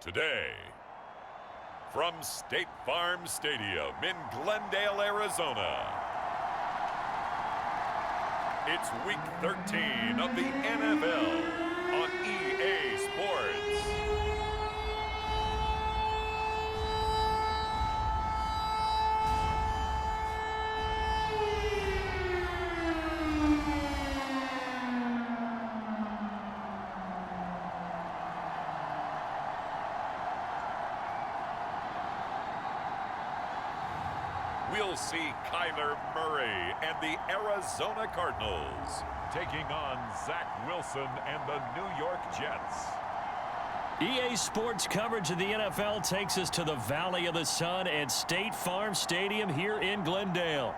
Today, from State Farm Stadium in Glendale, Arizona, it's Week 13 of the NFL on EA Sports. We'll see Kyler Murray and the Arizona Cardinals taking on Zach Wilson and the New York Jets. EA Sports coverage of the NFL takes us to the Valley of the Sun at State Farm Stadium here in Glendale.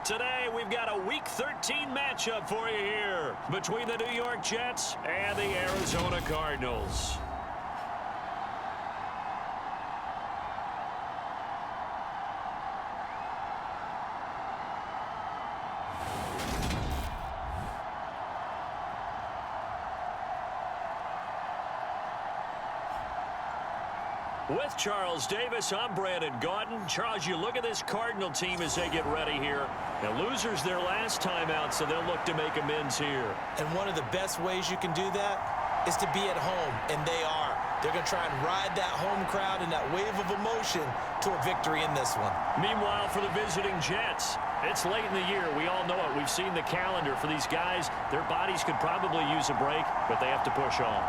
Today, we've got a Week 13 matchup for you here between the New York Jets and the Arizona Cardinals. With Charles Davis, I'm Brandon Gaudin. Charles, you look at this Cardinal team as they get ready here. Now, losers their last time out, so they'll look to make amends here. And one of the best ways you can do that is to be at home, and they are. They're going to try and ride that home crowd and that wave of emotion to a victory in this one. Meanwhile, for the visiting Jets, it's late in the year. We all know it. We've seen the calendar for these guys. Their bodies could probably use a break, but they have to push on.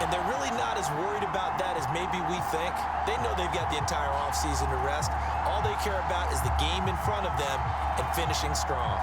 And they're really not as worried about that as maybe we think. They know they've got the entire offseason to rest. All they care about is the game in front of them and finishing strong.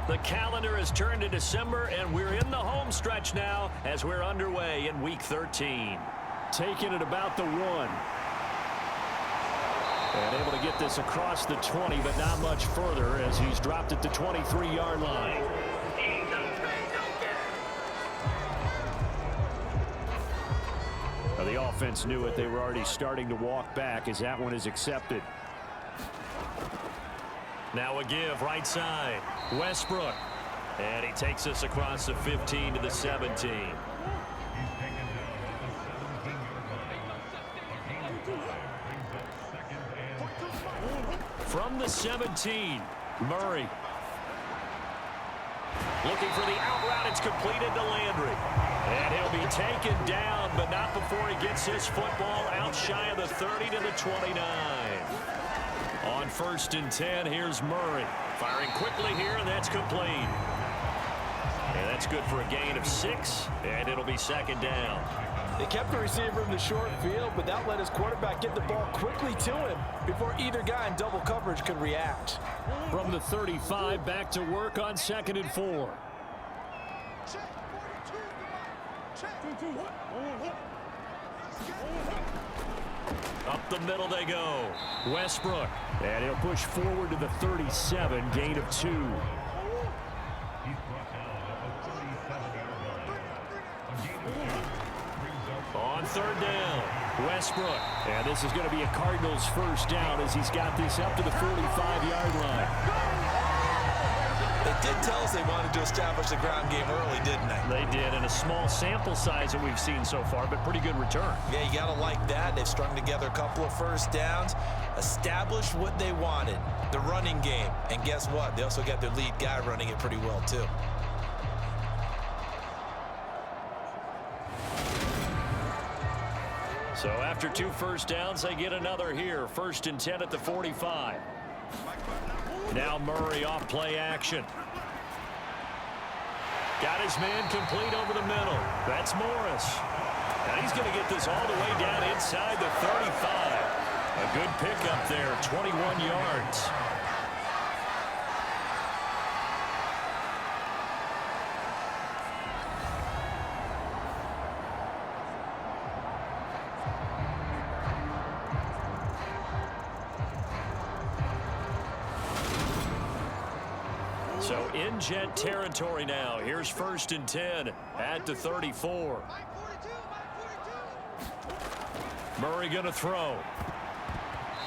The calendar has turned to December, and we're in the home stretch now as we're underway in Week 13. Taking it about the 1. And able to get this across the 20, but not much further as he's dropped at the 23-yard line. Now, the offense knew it. They were already starting to walk back as that one is accepted. Now a give right side. Westbrook. And he takes us across the 15 to the 17. From the 17, Murray. Looking for the out route. It's completed to Landry. And he'll be taken down, but not before he gets his football out shy of the 30 to the 29. On 1st and 10, here's Murray. Firing quickly here, and that's complete. And that's good for a gain of 6, and it'll be 2nd down. They kept the receiver in the short field, but that let his quarterback get the ball quickly to him before either guy in double coverage could react. From the 35, back to work on 2nd and 4. Up the middle they go. Westbrook. And he'll push forward to the 37, gain of 2. On 3rd down, Westbrook. And this is going to be a Cardinals first down as he's got this up to the 45-yard line. They did tell us they wanted to establish the ground game early, didn't they? They did, and a small sample size that we've seen so far, but pretty good return. Yeah, you got to like that. They've strung together a couple of first downs, established what they wanted, the running game. And guess what? They also got their lead guy running it pretty well, too. So after 2 first downs, they get another here. 1st and 10 at the 45. Now Murray off play action. Got his man complete over the middle. That's Morris. And he's going to get this all the way down inside the 35. A good pickup there, 21 yards. So in Jet territory now. Here's 1st and 10 at the 34. Murray going to throw.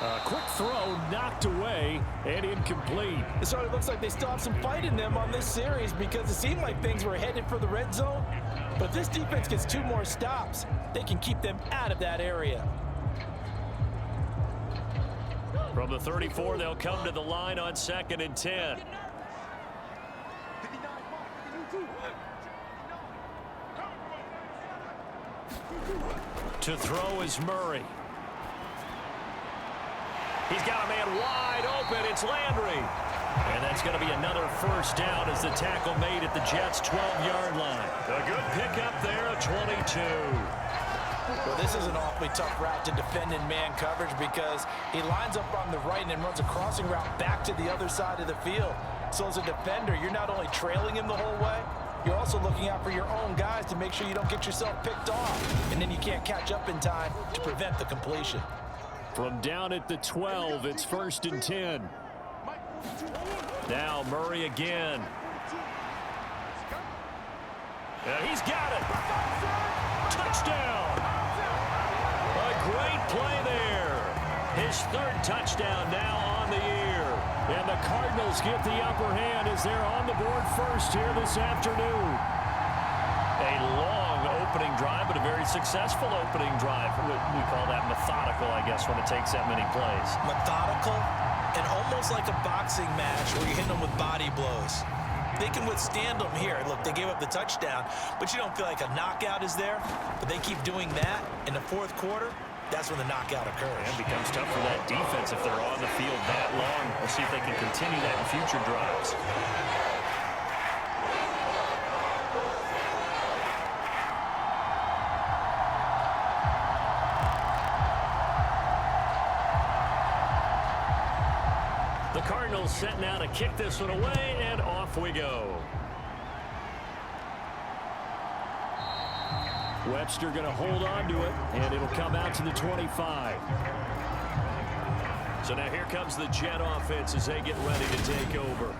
A quick throw knocked away and incomplete. It sort of looks like they still have some fight in them on this series because it seemed like things were headed for the red zone. But if this defense gets 2 more stops, they can keep them out of that area. From the 34, they'll come to the line on 2nd and 10. To throw is Murray. He's got a man wide open. It's Landry. And that's going to be another 1st down as the tackle made at the Jets' 12-yard line. A good pickup there, a 22. Well, this is an awfully tough route to defend in man coverage because he lines up on the right and then runs a crossing route back to the other side of the field. So as a defender, you're not only trailing him the whole way, you're also looking out for your own guys to make sure you don't get yourself picked off. And then you can't catch up in time to prevent the completion. From down at the 12, it's 1st and 10. Now Murray again. He's got it. Touchdown. A great play there. His 3rd touchdown now on the year. And the Cardinals get the upper hand as they're on the board first here this afternoon. A long opening drive, but a very successful opening drive. We call that methodical, I guess, when it takes that many plays. Methodical and almost like a boxing match where you're hitting them with body blows. They can withstand them here. Look, they gave up the touchdown, but you don't feel like a knockout is there. But they keep doing that in the 4th quarter. That's when the knockout occurs. And it becomes tough for that defense if they're on the field that long. We'll see if they can continue that in future drives. The Cardinals setting out to kick this one away, and off we go. Webster going to hold on to it, and it'll come out to the 25. So now here comes the Jet offense as they get ready to take over.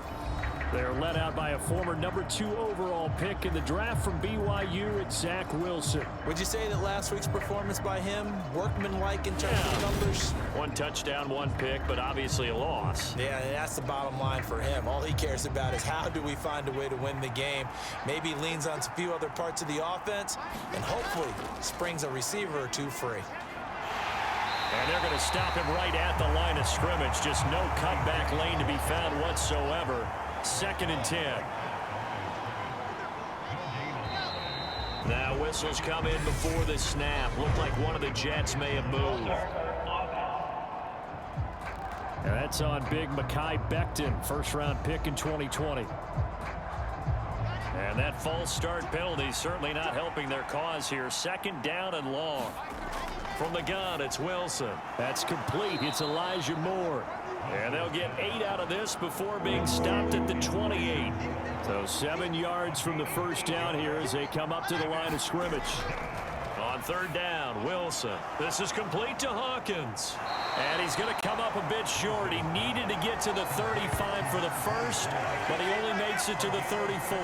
They're led out by a former #2 overall pick in the draft from BYU, it's Zach Wilson. Would you say that last week's performance by him, workmanlike in terms of numbers? 1 touchdown, 1 pick, but obviously a loss. Yeah, that's the bottom line for him. All he cares about is how do we find a way to win the game. Maybe he leans on a few other parts of the offense and hopefully springs a receiver or 2 free. And they're going to stop him right at the line of scrimmage. Just no cutback lane to be found whatsoever. 2nd and 10. Now whistles come in before the snap. Looked like one of the Jets may have moved. And that's on big Mekhi Becton, 1st-round pick in 2020. And that false start penalty certainly not helping their cause here. 2nd down and long. From the gun, it's Wilson. That's complete. It's Elijah Moore. And they'll get 8 out of this before being stopped at the 28. So 7 yards from the 1st down here as they come up to the line of scrimmage. On 3rd down, Wilson. This is complete to Hawkins. And he's going to come up a bit short. He needed to get to the 35 for the 1st, but he only makes it to the 34.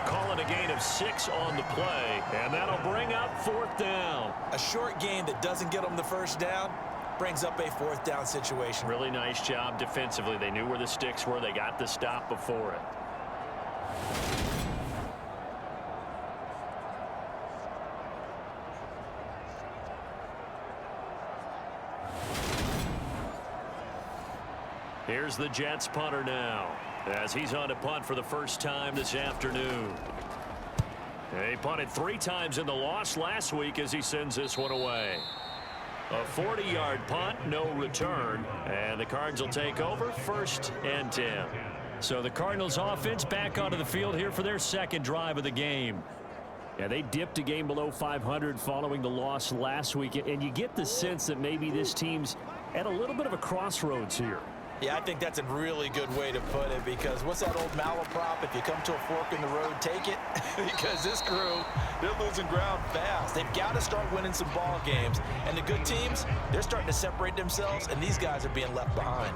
Calling a gain of 6 on the play, and that'll bring up 4th down. A short gain that doesn't get them the 1st down brings up a 4th down situation. Really nice job defensively. They knew where the sticks were. They got the stop before it. Here's the Jets punter now as he's on to punt for the 1st time this afternoon. He punted 3 times in the loss last week as he sends this one away. A 40-yard punt, no return, and the Cards will take over 1st and 10. So the Cardinals offense back onto the field here for their 2nd drive of the game. Yeah, they dipped a game below 500 following the loss last week, and you get the sense that maybe this team's at a little bit of a crossroads here. Yeah, I think that's a really good way to put it because what's that old malaprop? If you come to a fork in the road, take it. Because this crew, they're losing ground fast. They've got to start winning some ball games. And the good teams, they're starting to separate themselves, and these guys are being left behind.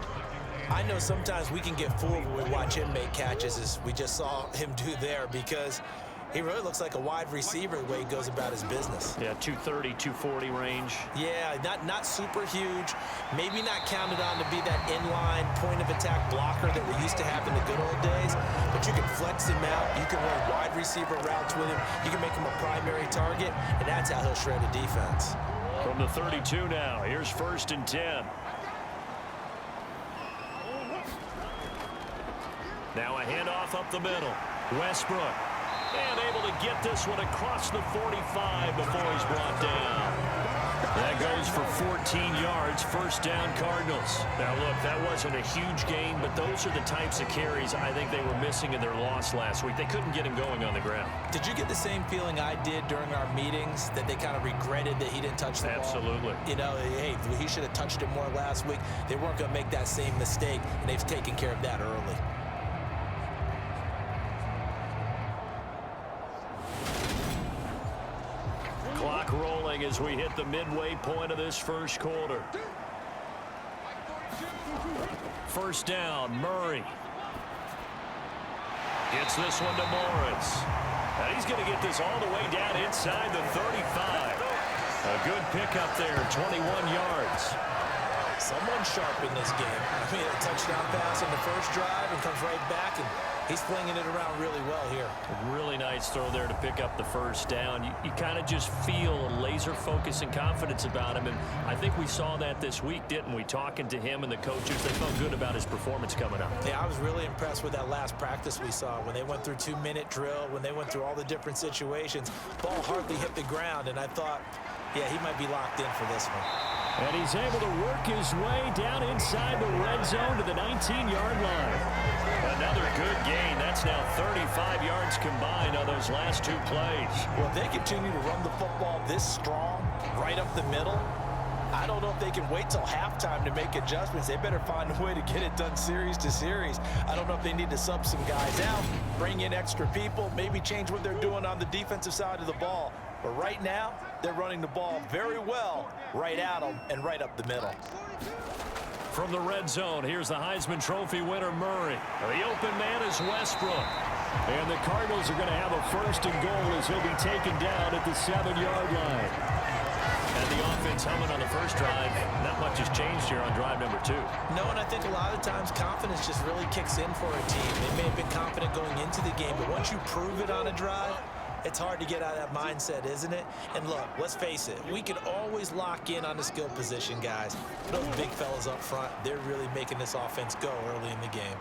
I know sometimes we can get fooled when we watch him make catches, as we just saw him do there, because he really looks like a wide receiver the way he goes about his business. Yeah, 230, 240 range. Yeah, not super huge. Maybe not counted on to be that inline point-of-attack blocker that we used to have in the good old days. But you can flex him out. You can run wide receiver routes with him. You can make him a primary target, and that's how he'll shred a defense. From the 32 now, here's 1st and 10. Now a handoff up the middle. Westbrook. And able to get this one across the 45 before he's brought down. That goes for 14 yards. 1st down, Cardinals. Now, look, that wasn't a huge gain, but those are the types of carries I think they were missing in their loss last week. They couldn't get him going on the ground. Did you get the same feeling I did during our meetings, that they kind of regretted that he didn't touch the ball? Absolutely. You know, hey, he should have touched it more last week. They weren't going to make that same mistake, and they've taken care of that early. Clock rolling as we hit the midway point of this 1st quarter. 1st down, Murray. Gets this one to Morris. And he's going to get this all the way down inside the 35. A good pickup there, 21 yards. Someone sharp in this game. I mean, a touchdown pass on the 1st drive and comes right back, and he's flinging it around really well here. A really nice throw there to pick up the 1st down. You kind of just feel a laser focus and confidence about him, and I think we saw that this week, didn't we? Talking to him and the coaches, they felt good about his performance coming up. Yeah, I was really impressed with that last practice we saw when they went through 2-minute drill, when they went through all the different situations. Ball hardly hit the ground, and I thought, yeah, he might be locked in for this one. And he's able to work his way down inside the red zone to the 19-yard line. Another good gain. That's now 35 yards combined on those last 2 plays. Well, if they continue to run the football this strong, right up the middle, I don't know if they can wait till halftime to make adjustments. They better find a way to get it done series to series. I don't know if they need to sub some guys out, bring in extra people, maybe change what they're doing on the defensive side of the ball. But right now, they're running the ball very well right at them and right up the middle. From the red zone, here's the Heisman Trophy winner, Murray. The open man is Westbrook. And the Cardinals are going to have a 1st and goal as he'll be taken down at the 7-yard line. And the offense humming on the 1st drive. Not much has changed here on drive number 2. No, and I think a lot of times confidence just really kicks in for a team. They may have been confident going into the game, but once you prove it on a drive, it's hard to get out of that mindset, isn't it? And look, let's face it, we can always lock in on the skill position, guys. Those big fellas up front, they're really making this offense go early in the game.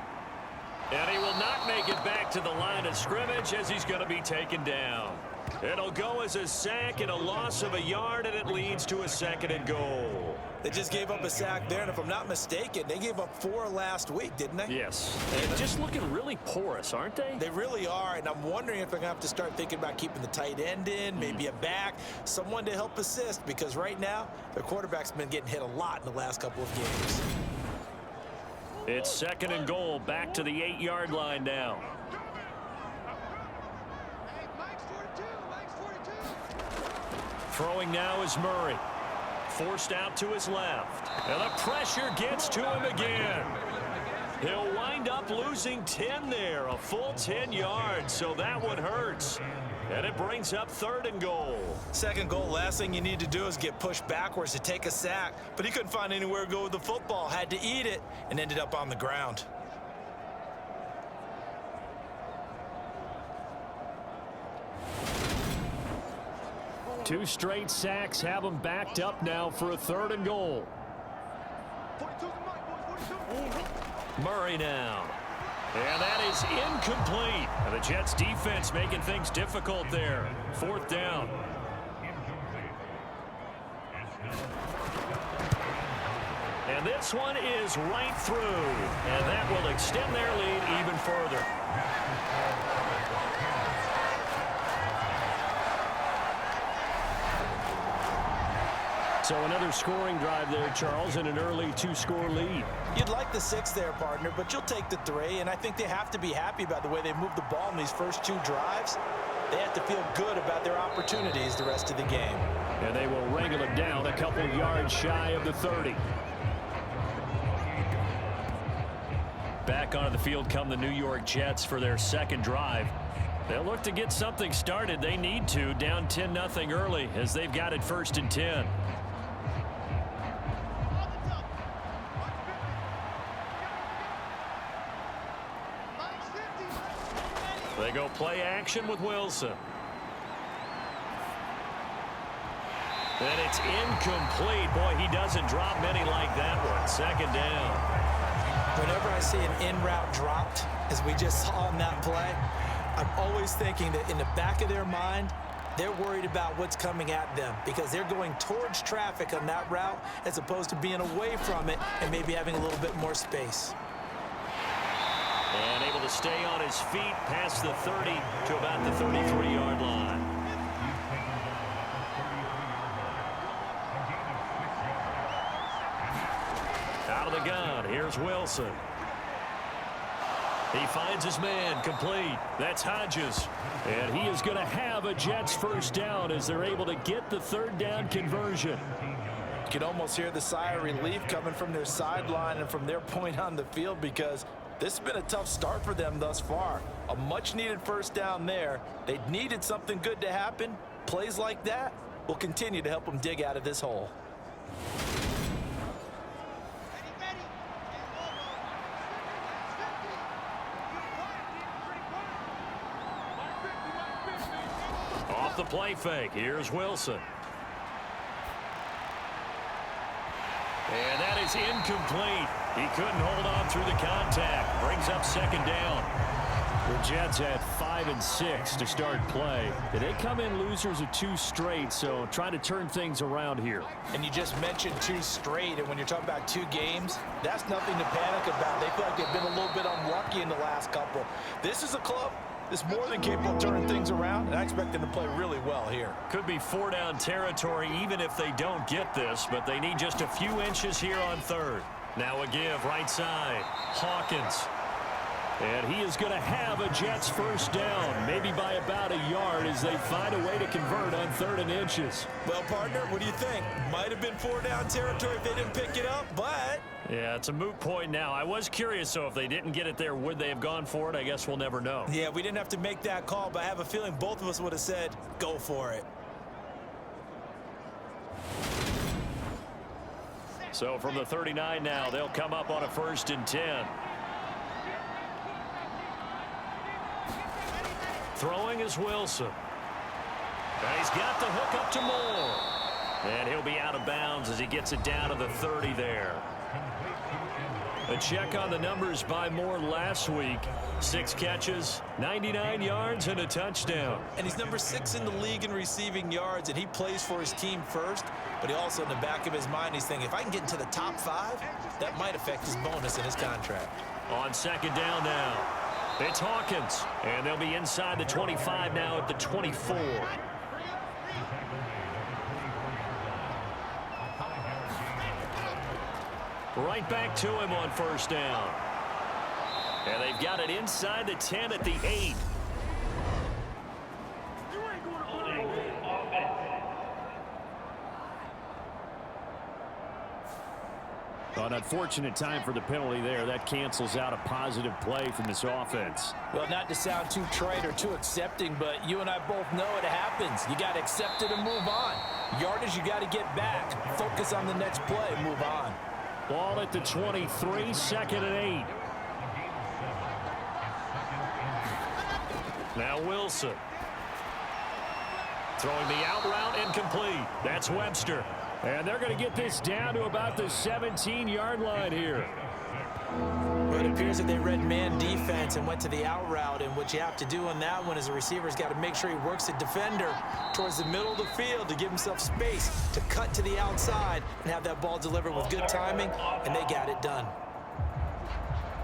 And he will not make it back to the line of scrimmage as he's going to be taken down. It'll go as a sack and a loss of a yard, and it leads to a 2nd and goal. They just gave up a sack there, and if I'm not mistaken, they gave up 4 last week, didn't they? Yes. And just looking really porous, aren't they? They really are, and I'm wondering if they're going to have to start thinking about keeping the tight end in, maybe a back, someone to help assist, because right now, their quarterback's been getting hit a lot in the last couple of games. It's 2nd and goal, back to the 8-yard line now. Throwing now is Murray. Forced out to his left. And the pressure gets to him again. He'll wind up losing 10 there, a full 10 yards, so that one hurts. And it brings up 3rd and goal. 2nd goal, last thing you need to do is get pushed backwards to take a sack. But he couldn't find anywhere to go with the football, had to eat it, and ended up on the ground. Two straight sacks have him backed up now for a 3rd and goal. Murray now. And that is incomplete. And the Jets defense making things difficult there. 4th down. And this one is right through. And that will extend their lead even further. So another scoring drive there, Charles, and an early 2-score lead. You'd like the 6 there, partner, but you'll take the 3, and I think they have to be happy about the way they moved the ball in these first 2 drives. They have to feel good about their opportunities the rest of the game. And they will wrangle it down a couple yards shy of the 30. Back onto the field come the New York Jets for their second drive. They'll look to get something started. They need to, down 10-0 early as they've got it 1st and 10. They go play action with Wilson. And it's incomplete. Boy, he doesn't drop many like that one. 2nd down. Whenever I see an in-route dropped, as we just saw in that play, I'm always thinking that in the back of their mind, they're worried about what's coming at them because they're going towards traffic on that route as opposed to being away from it and maybe having a little bit more space. And able to stay on his feet past the 30 to about the 33-yard line. Out of the gun, here's Wilson. He finds his man, complete. That's Hodges. And he is going to have a Jets 1st down as they're able to get the 3rd down conversion. You can almost hear the sigh of relief coming from their sideline and from their point on the field because this has been a tough start for them thus far. A much-needed 1st down there. They needed something good to happen. Plays like that will continue to help them dig out of this hole. Off the play fake, here's Wilson. And that is incomplete. He couldn't hold on through the contact. Brings up 2nd down. The Jets had 5 and 6 to start play. They come in losers of 2 straight, so trying to turn things around here. And you just mentioned 2 straight, and when you're talking about 2 games, that's nothing to panic about. They feel like they've been a little bit unlucky in the last couple. This is a club that's more than capable of turning things around, and I expect them to play really well here. Could be 4-down territory even if they don't get this, but they need just a few inches here on 3rd. Now a give, right side, Hawkins. And he is going to have a Jets 1st down, maybe by about a yard as they find a way to convert on 3rd and inches. Well, partner, what do you think? Might have been 4-down territory if they didn't pick it up, but... Yeah, it's a moot point now. I was curious, so if they didn't get it there, would they have gone for it? I guess we'll never know. Yeah, we didn't have to make that call, but I have a feeling both of us would have said, go for it. So from the 39 now, they'll come up on a 1st and 10. Throwing is Wilson. And he's got the hook up to Moore. And he'll be out of bounds as he gets it down to the 30 there. A check on the numbers by Moore last week. 6 catches, 99 yards, and a touchdown. And he's number 6 in the league in receiving yards, and he plays for his team first. But he also, in the back of his mind, he's thinking, if I can get into the top 5, that might affect his bonus in his contract. On 2nd down now, it's Hawkins. And they'll be inside the 25 now at the 24. Right back to him on 1st down. And they've got it inside the 10 at the 8. An unfortunate time for the penalty there. That cancels out a positive play from this offense. Well, not to sound too trite or too accepting, but you and I both know it happens. You got to accept it and move on. Yardage, you got to get back. Focus on the next play, move on. Ball at the 23, 2nd and 8. Now Wilson. Throwing the out route incomplete. That's Webster. And they're going to get this down to about the 17-yard line here. Well, it appears that they read man defense and went to the out route, and what you have to do on that one is the receiver's got to make sure he works the defender towards the middle of the field to give himself space to cut to the outside and have that ball delivered with good timing, and they got it done.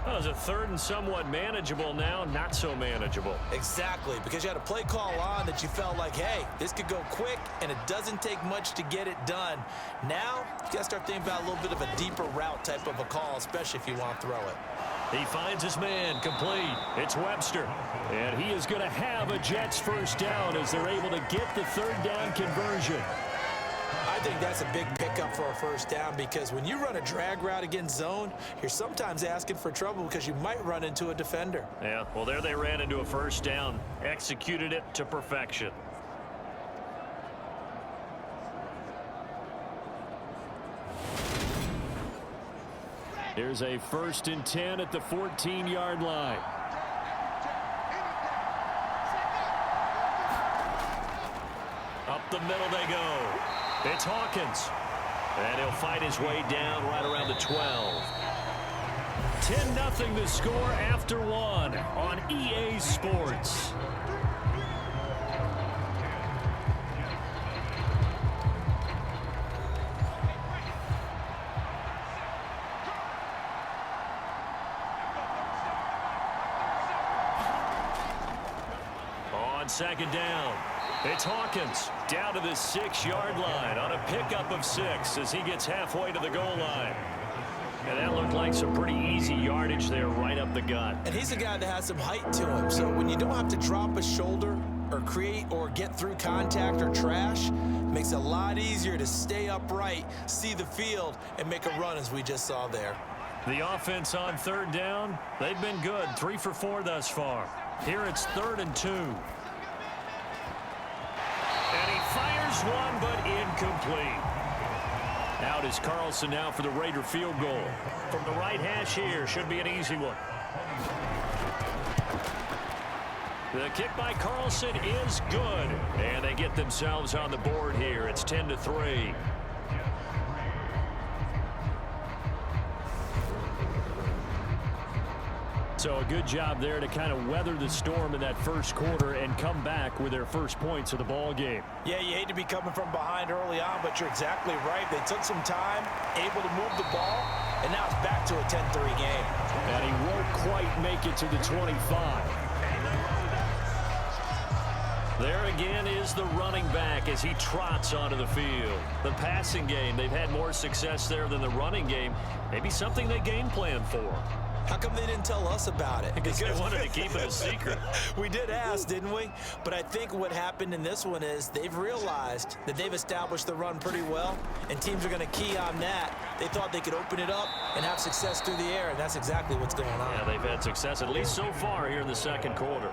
Well, it's a 3rd and somewhat manageable now, not so manageable. Exactly, because you had a play call on that you felt like, hey, this could go quick, and it doesn't take much to get it done. Now, you got to start thinking about a little bit of a deeper route type of a call, especially if you want to throw it. He finds his man, complete. It's Webster. And he is going to have a Jets 1st down as they're able to get the 3rd down conversion. I think that's a big pickup for a first down because when you run a drag route against zone, you're sometimes asking for trouble because you might run into a defender. Yeah, well, there they ran into a first down, executed it to perfection. Here's a 1st and 10 at the 14-yard line. Up the middle they go. It's Hawkins. And he'll fight his way down right around the 12. 10-0 the score after one on EA Sports. On 2nd down, it's Hawkins down to the 6-yard line on a pickup of 6 as he gets halfway to the goal line. And that looked like some pretty easy yardage there right up the gut. And he's a guy that has some height to him, so when you don't have to drop a shoulder or create or get through contact or trash, makes it a lot easier to stay upright, see the field, and make a run as we just saw there. The offense on 3rd down, they've been good, 3 for 4 thus far. Here it's 3rd and 2. And he fires one, but incomplete. Out is Carlson now for the Raider field goal. From the right hash here, should be an easy one. The kick by Carlson is good. And they get themselves on the board here. It's 10-3. So a good job there to kind of weather the storm in that first quarter and come back with their first points of the ball game. Yeah, you hate to be coming from behind early on, but you're exactly right. They took some time, able to move the ball, and now it's back to a 10-3 game. And he won't quite make it to the 25. There again is the running back as he trots onto the field. The passing game, they've had more success there than the running game. Maybe something they game plan for. How come they didn't tell us about it? Because they wanted to keep it a secret. We did ask, didn't we? But I think what happened in this one is they've realized that they've established the run pretty well, and teams are going to key on that. They thought they could open it up and have success through the air, and that's exactly what's going on. Yeah, they've had success at least so far here in the second quarter.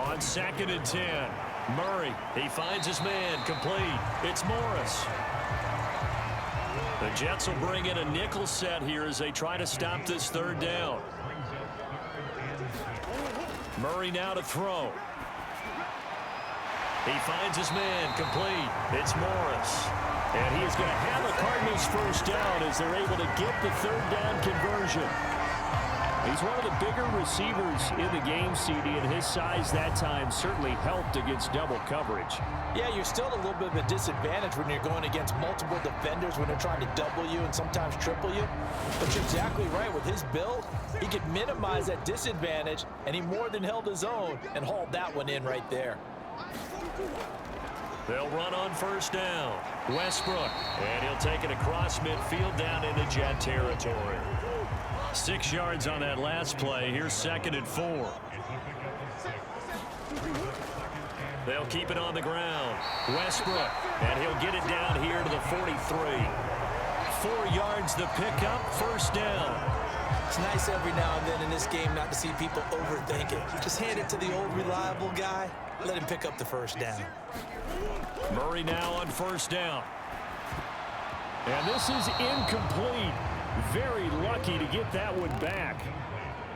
On 2nd and 10, Murray, he finds his man, complete. It's Morris. The Jets will bring in a nickel set here as they try to stop this 3rd down. Murray now to throw. He finds his man, complete. It's Morris. And he is going to have a Cardinals first down as they're able to get the 3rd down conversion. He's one of the bigger receivers in the game, CD, and his size that time certainly helped against double coverage. Yeah, you're still a little bit of a disadvantage when you're going against multiple defenders when they're trying to double you and sometimes triple you. But you're exactly right. With his build, he could minimize that disadvantage, and he more than held his own and hauled that one in right there. They'll run on 1st down. Westbrook, and he'll take it across midfield down into Jet territory. 6 yards on that last play. Here's 2nd and 4. They'll keep it on the ground. Westbrook, and he'll get it down here to the 43. 4 yards the pickup, 1st down. It's nice every now and then in this game not to see people overthink it. Just hand it to the old reliable guy. Let him pick up the 1st down. Murray now on 1st down. And this is incomplete. Very lucky to get that one back.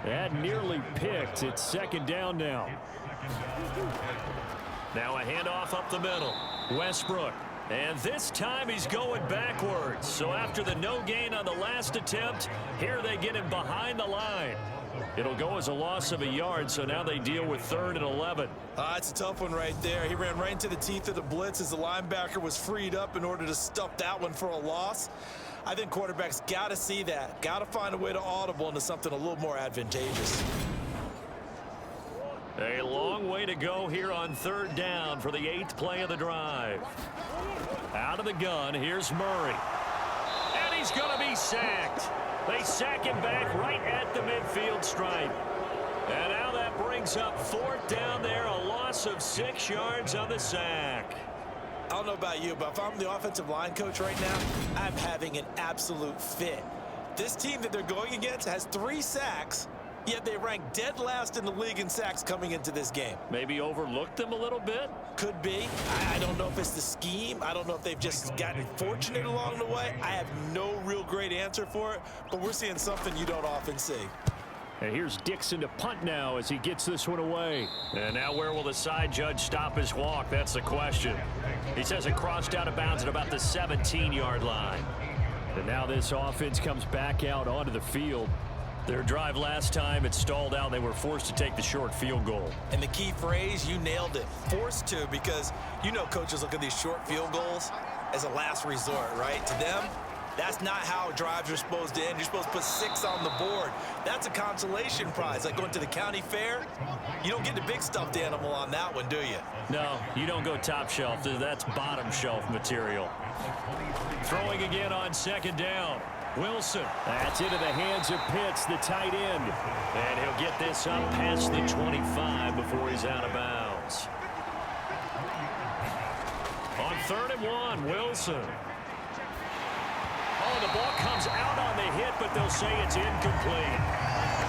That nearly picked. It's 2nd down now. Now a handoff up the middle. Westbrook. And this time he's going backwards. So after the no gain on the last attempt, here they get him behind the line. It'll go as a loss of a yard, so now they deal with 3rd and 11. It's a tough one right there. He ran right into the teeth of the blitz as the linebacker was freed up in order to stuff that one for a loss. I think quarterbacks got to see that. Got to find a way to audible into something a little more advantageous. A long way to go here on 3rd down for the 8th play of the drive. Out of the gun, here's Murray. And he's going to be sacked. They sack him back right at the midfield stripe. And now that brings up 4th down there, a lot loss of 6 yards on the sack. I don't know about you, but if I'm the offensive line coach right now, I'm having an absolute fit. This team that they're going against has 3 sacks, yet they rank dead last in the league in sacks coming into this game. Maybe overlooked them a little bit? Could be. I don't know if it's the scheme. I don't know if they've just gotten fortunate along the way. I have no real great answer for it, but we're seeing something you don't often see. And here's Dixon to punt now as he gets this one away. And now where will the side judge stop his walk? That's the question. He says it crossed out of bounds at about the 17-yard line. And now this offense comes back out onto the field. Their drive last time, it stalled out. They were forced to take the short field goal. And the key phrase, you nailed it. Forced to, because you know coaches look at these short field goals as a last resort, right? To them, that's not how drives are supposed to end. You're supposed to put 6 on the board. That's a consolation prize. Like going to the county fair, you don't get the big stuffed animal on that one, do you? No, you don't go top shelf. That's bottom shelf material. Throwing again on 2nd down. Wilson. That's into the hands of Pitts, the tight end. And he'll get this up past the 25 before he's out of bounds. On 3rd and 1, Wilson. Oh, the ball comes out on the hit, but they'll say it's incomplete.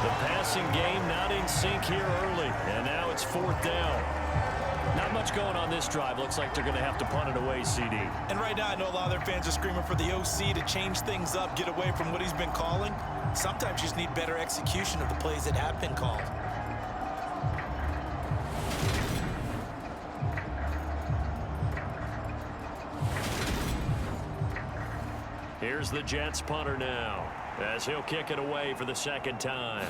The passing game not in sync here early, and now it's 4th down. Not much going on this drive. Looks like they're going to have to punt it away, CD. And right now, I know a lot of their fans are screaming for the OC to change things up, get away from what he's been calling. Sometimes you just need better execution of the plays that have been called. Here's the Jets punter now, as he'll kick it away for the 2nd time.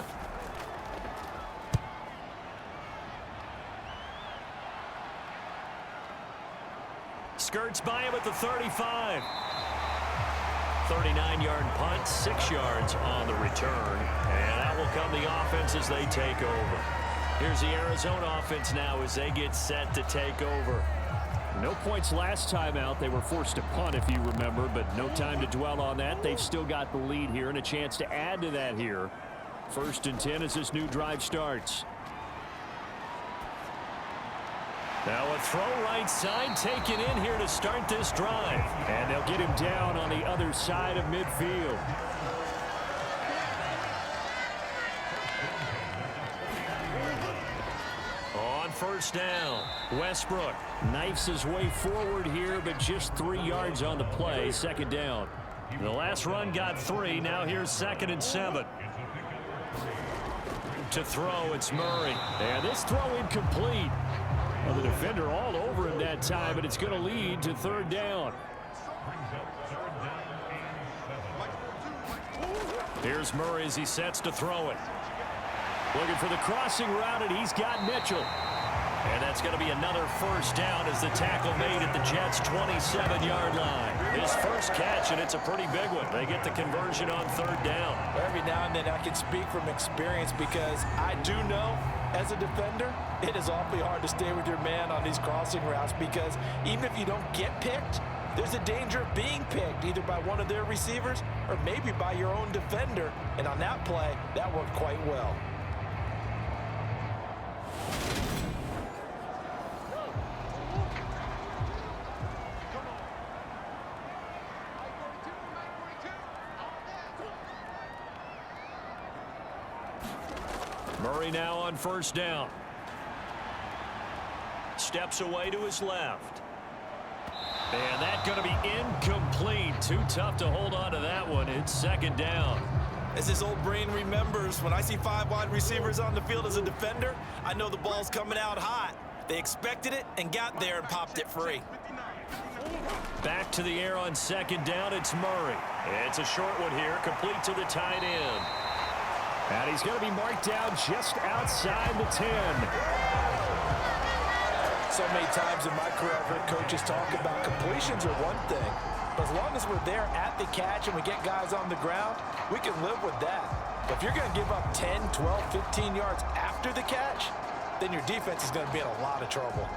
Skirts by him at the 35. 39-yard punt, 6 yards on the return. And out will come the offense as they take over. Here's the Arizona offense now as they get set to take over. No points last time out. They were forced to punt, if you remember, but no time to dwell on that. They've still got the lead here and a chance to add to that here. 1st and 10 as this new drive starts. Now a throw right side taken in here to start this drive. And they'll get him down on the other side of midfield. On 1st down, Westbrook knifes his way forward here, but just 3 yards on the play. 2nd down. The last run got 3. Now here's 2nd and 7. To throw, it's Murray. And this throw incomplete. Well, the defender all over him that time, but it's going to lead to 3rd down. Here's Murray as he sets to throw it. Looking for the crossing route, and he's got Mitchell. And that's going to be another 1st down as the tackle made at the Jets' 27-yard line. His first catch, and it's a pretty big one. They get the conversion on 3rd down. Every now and then I can speak from experience because I do know, as a defender, it is awfully hard to stay with your man on these crossing routes because even if you don't get picked, there's a danger of being picked either by one of their receivers or maybe by your own defender. And on that play, that worked quite well. Murray now on 1st down. Steps away to his left. And that's going to be incomplete. Too tough to hold on to that one. It's 2nd down. As his old brain remembers, when I see 5 wide receivers on the field as a defender, I know the ball's coming out hot. They expected it and got there and popped it free. Back to the air on 2nd down. It's Murray. It's a short one here, complete to the tight end. And he's going to be marked down just outside the 10. So many times in my career, I've heard coaches talk about completions are one thing. But as long as we're there at the catch and we get guys on the ground, we can live with that. But if you're going to give up 10, 12, 15 yards after the catch, then your defense is going to be in a lot of trouble.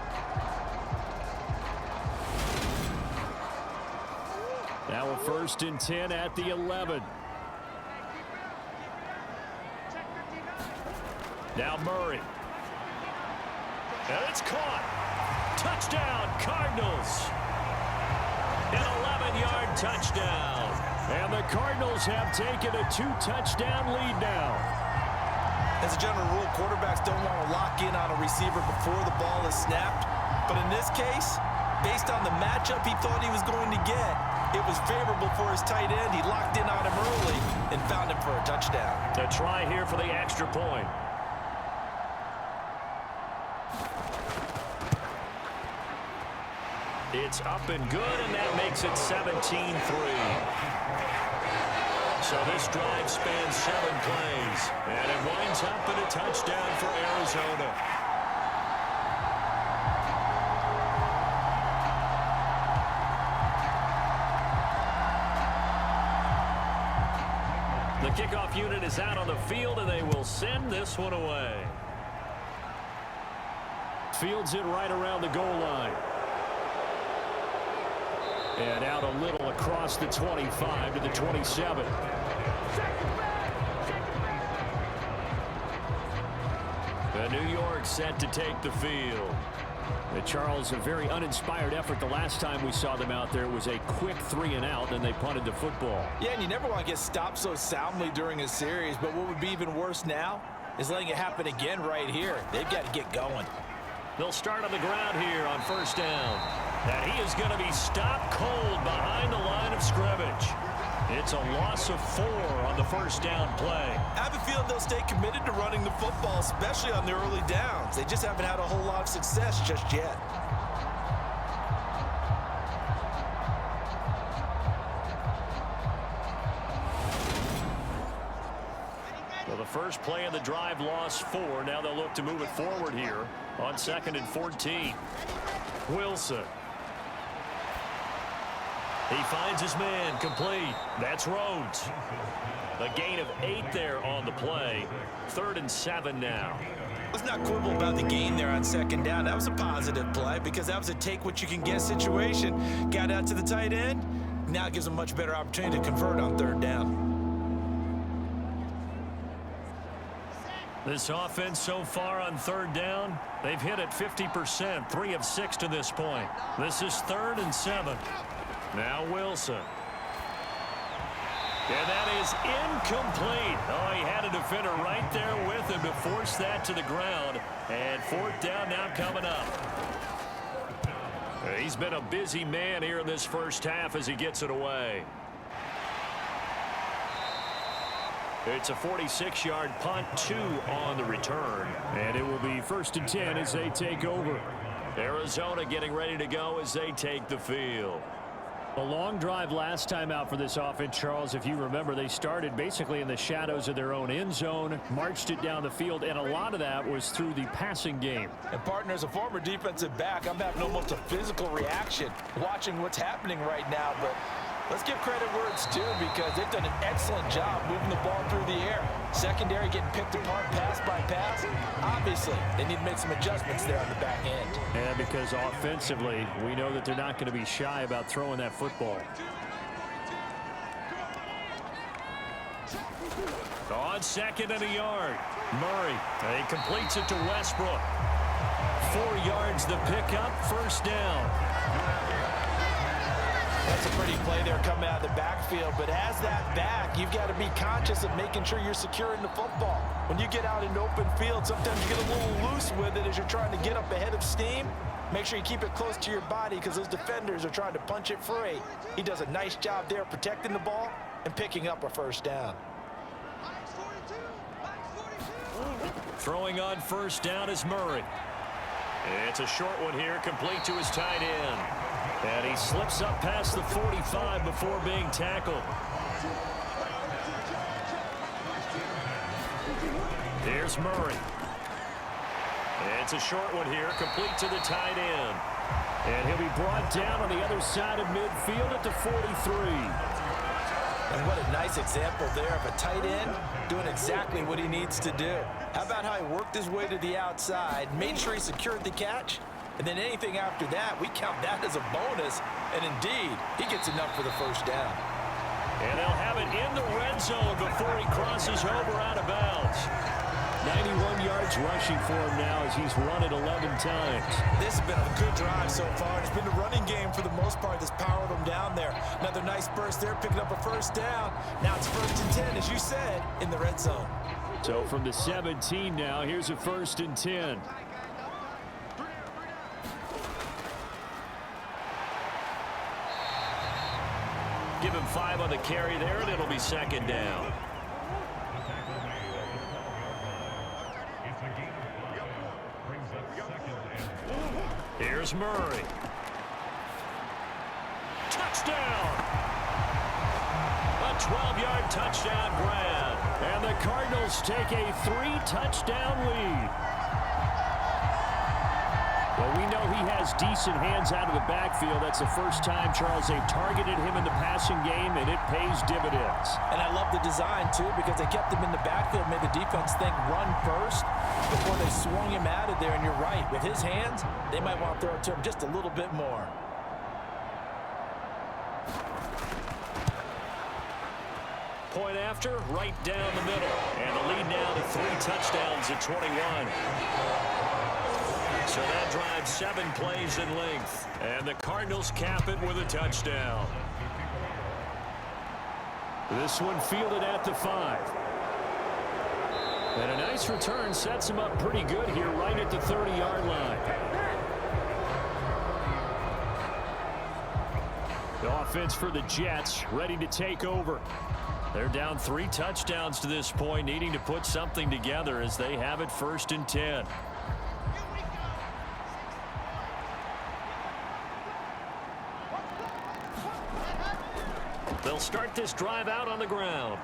Now a 1st and 10 at the 11. Now Murray. And it's caught. Touchdown, Cardinals. An 11-yard touchdown. And the Cardinals have taken a 2-touchdown lead now. As a general rule, quarterbacks don't want to lock in on a receiver before the ball is snapped. But in this case, based on the matchup he thought he was going to get, it was favorable for his tight end. He locked in on him early and found him for a touchdown. A try here for the extra point. It's up and good, and that makes it 17-3. So this drive spans 7 plays, and it winds up in a touchdown for Arizona. The kickoff unit is out on the field, and they will send this one away. Fields it right around the goal line. And out a little across the 25 to the 27. The New York set to take the field. Charles, a very uninspired effort the last time we saw them out there. It was a quick 3-and-out, and they punted the football. Yeah, and you never want to get stopped so soundly during a series, but what would be even worse now is letting it happen again right here. They've got to get going. They'll start on the ground here on first down. And he is going to be stopped cold behind the line of scrimmage. It's a loss of 4 on the first down play. I have a feeling they'll stay committed to running the football, especially on the early downs. They just haven't had a whole lot of success just yet. Well, the first play of the drive lost 4. Now they'll look to move it forward here on 2nd and 14. Wilson. He finds his man complete. That's Rhodes. A gain of 8 there on the play. 3rd and 7 now. Let's not quibble about the gain there on 2nd down. That was a positive play because that was a take-what-you-can-get situation. Got out to the tight end. Now it gives them a much better opportunity to convert on 3rd down. This offense so far on 3rd down, they've hit it 50%, 3 of 6 to this point. This is 3rd and 7. Now Wilson. And that is incomplete. Oh, he had a defender right there with him to force that to the ground. And 4th down now coming up. He's been a busy man here in this first half as he gets it away. It's a 46-yard punt, 2 on the return. And it will be 1st and 10 as they take over. Arizona getting ready to go as they take the field. A long drive last time out for this offense, Charles. If you remember, they started basically in the shadows of their own end zone, marched it down the field, and a lot of that was through the passing game. And partner, as a former defensive back, I'm having almost a physical reaction watching what's happening right now, but let's give credit where it's due because they've done an excellent job moving the ball through the air. Secondary getting picked apart pass by pass. Obviously, they need to make some adjustments there on the back end. And because offensively, we know that they're not going to be shy about throwing that football. On 2nd and a yard, Murray. He completes it to Westbrook. 4 yards the pickup, 1st down. That's a pretty play there coming out of the backfield, but as that back, you've got to be conscious of making sure you're securing the football. When you get out in open field, sometimes you get a little loose with it as you're trying to get up ahead of steam. Make sure you keep it close to your body because those defenders are trying to punch it free. He does a nice job there protecting the ball and picking up a 1st down. Throwing on 1st down is Murray. It's a short one here, complete to his tight end. And he slips up past the 45 before being tackled. Here's Murray. It's a short one here, complete to the tight end. And he'll be brought down on the other side of midfield at the 43. And what a nice example there of a tight end doing exactly what he needs to do. How about how he worked his way to the outside, made sure he secured the catch, and then anything after that, we count that as a bonus. And indeed, he gets enough for the 1st down. And they'll have it in the red zone before he crosses over out of bounds. 91 yards rushing for him now as he's run it 11 times. This has been a good drive so far. It's been the running game for the most part that's powered them down there. Another nice burst there, picking up a first down. Now it's 1st and 10, as you said, in the red zone. So from the 17 now, here's a 1st and 10. Give him 5 on the carry there, and it'll be 2nd down. Here's Murray. Touchdown! A 12-yard touchdown grab. And the Cardinals take a 3-touchdown lead. Well, we know he has decent hands out of the backfield. That's the first time, Charles, they've targeted him in the passing game, and it pays dividends. And I love the design, too, because they kept him in the backfield, made the defense think run first before they swung him out of there. And you're right, with his hands, they might want to throw it to him just a little bit more. Point after, right down the middle. And the lead now to 3 touchdowns at 21. So that drives 7 plays in length. And the Cardinals cap it with a touchdown. This one fielded at the 5. And a nice return sets him up pretty good here right at the 30-yard line. The offense for the Jets ready to take over. They're down 3 touchdowns to this point, needing to put something together as they have it 1st and 10. They'll start this drive out on the ground.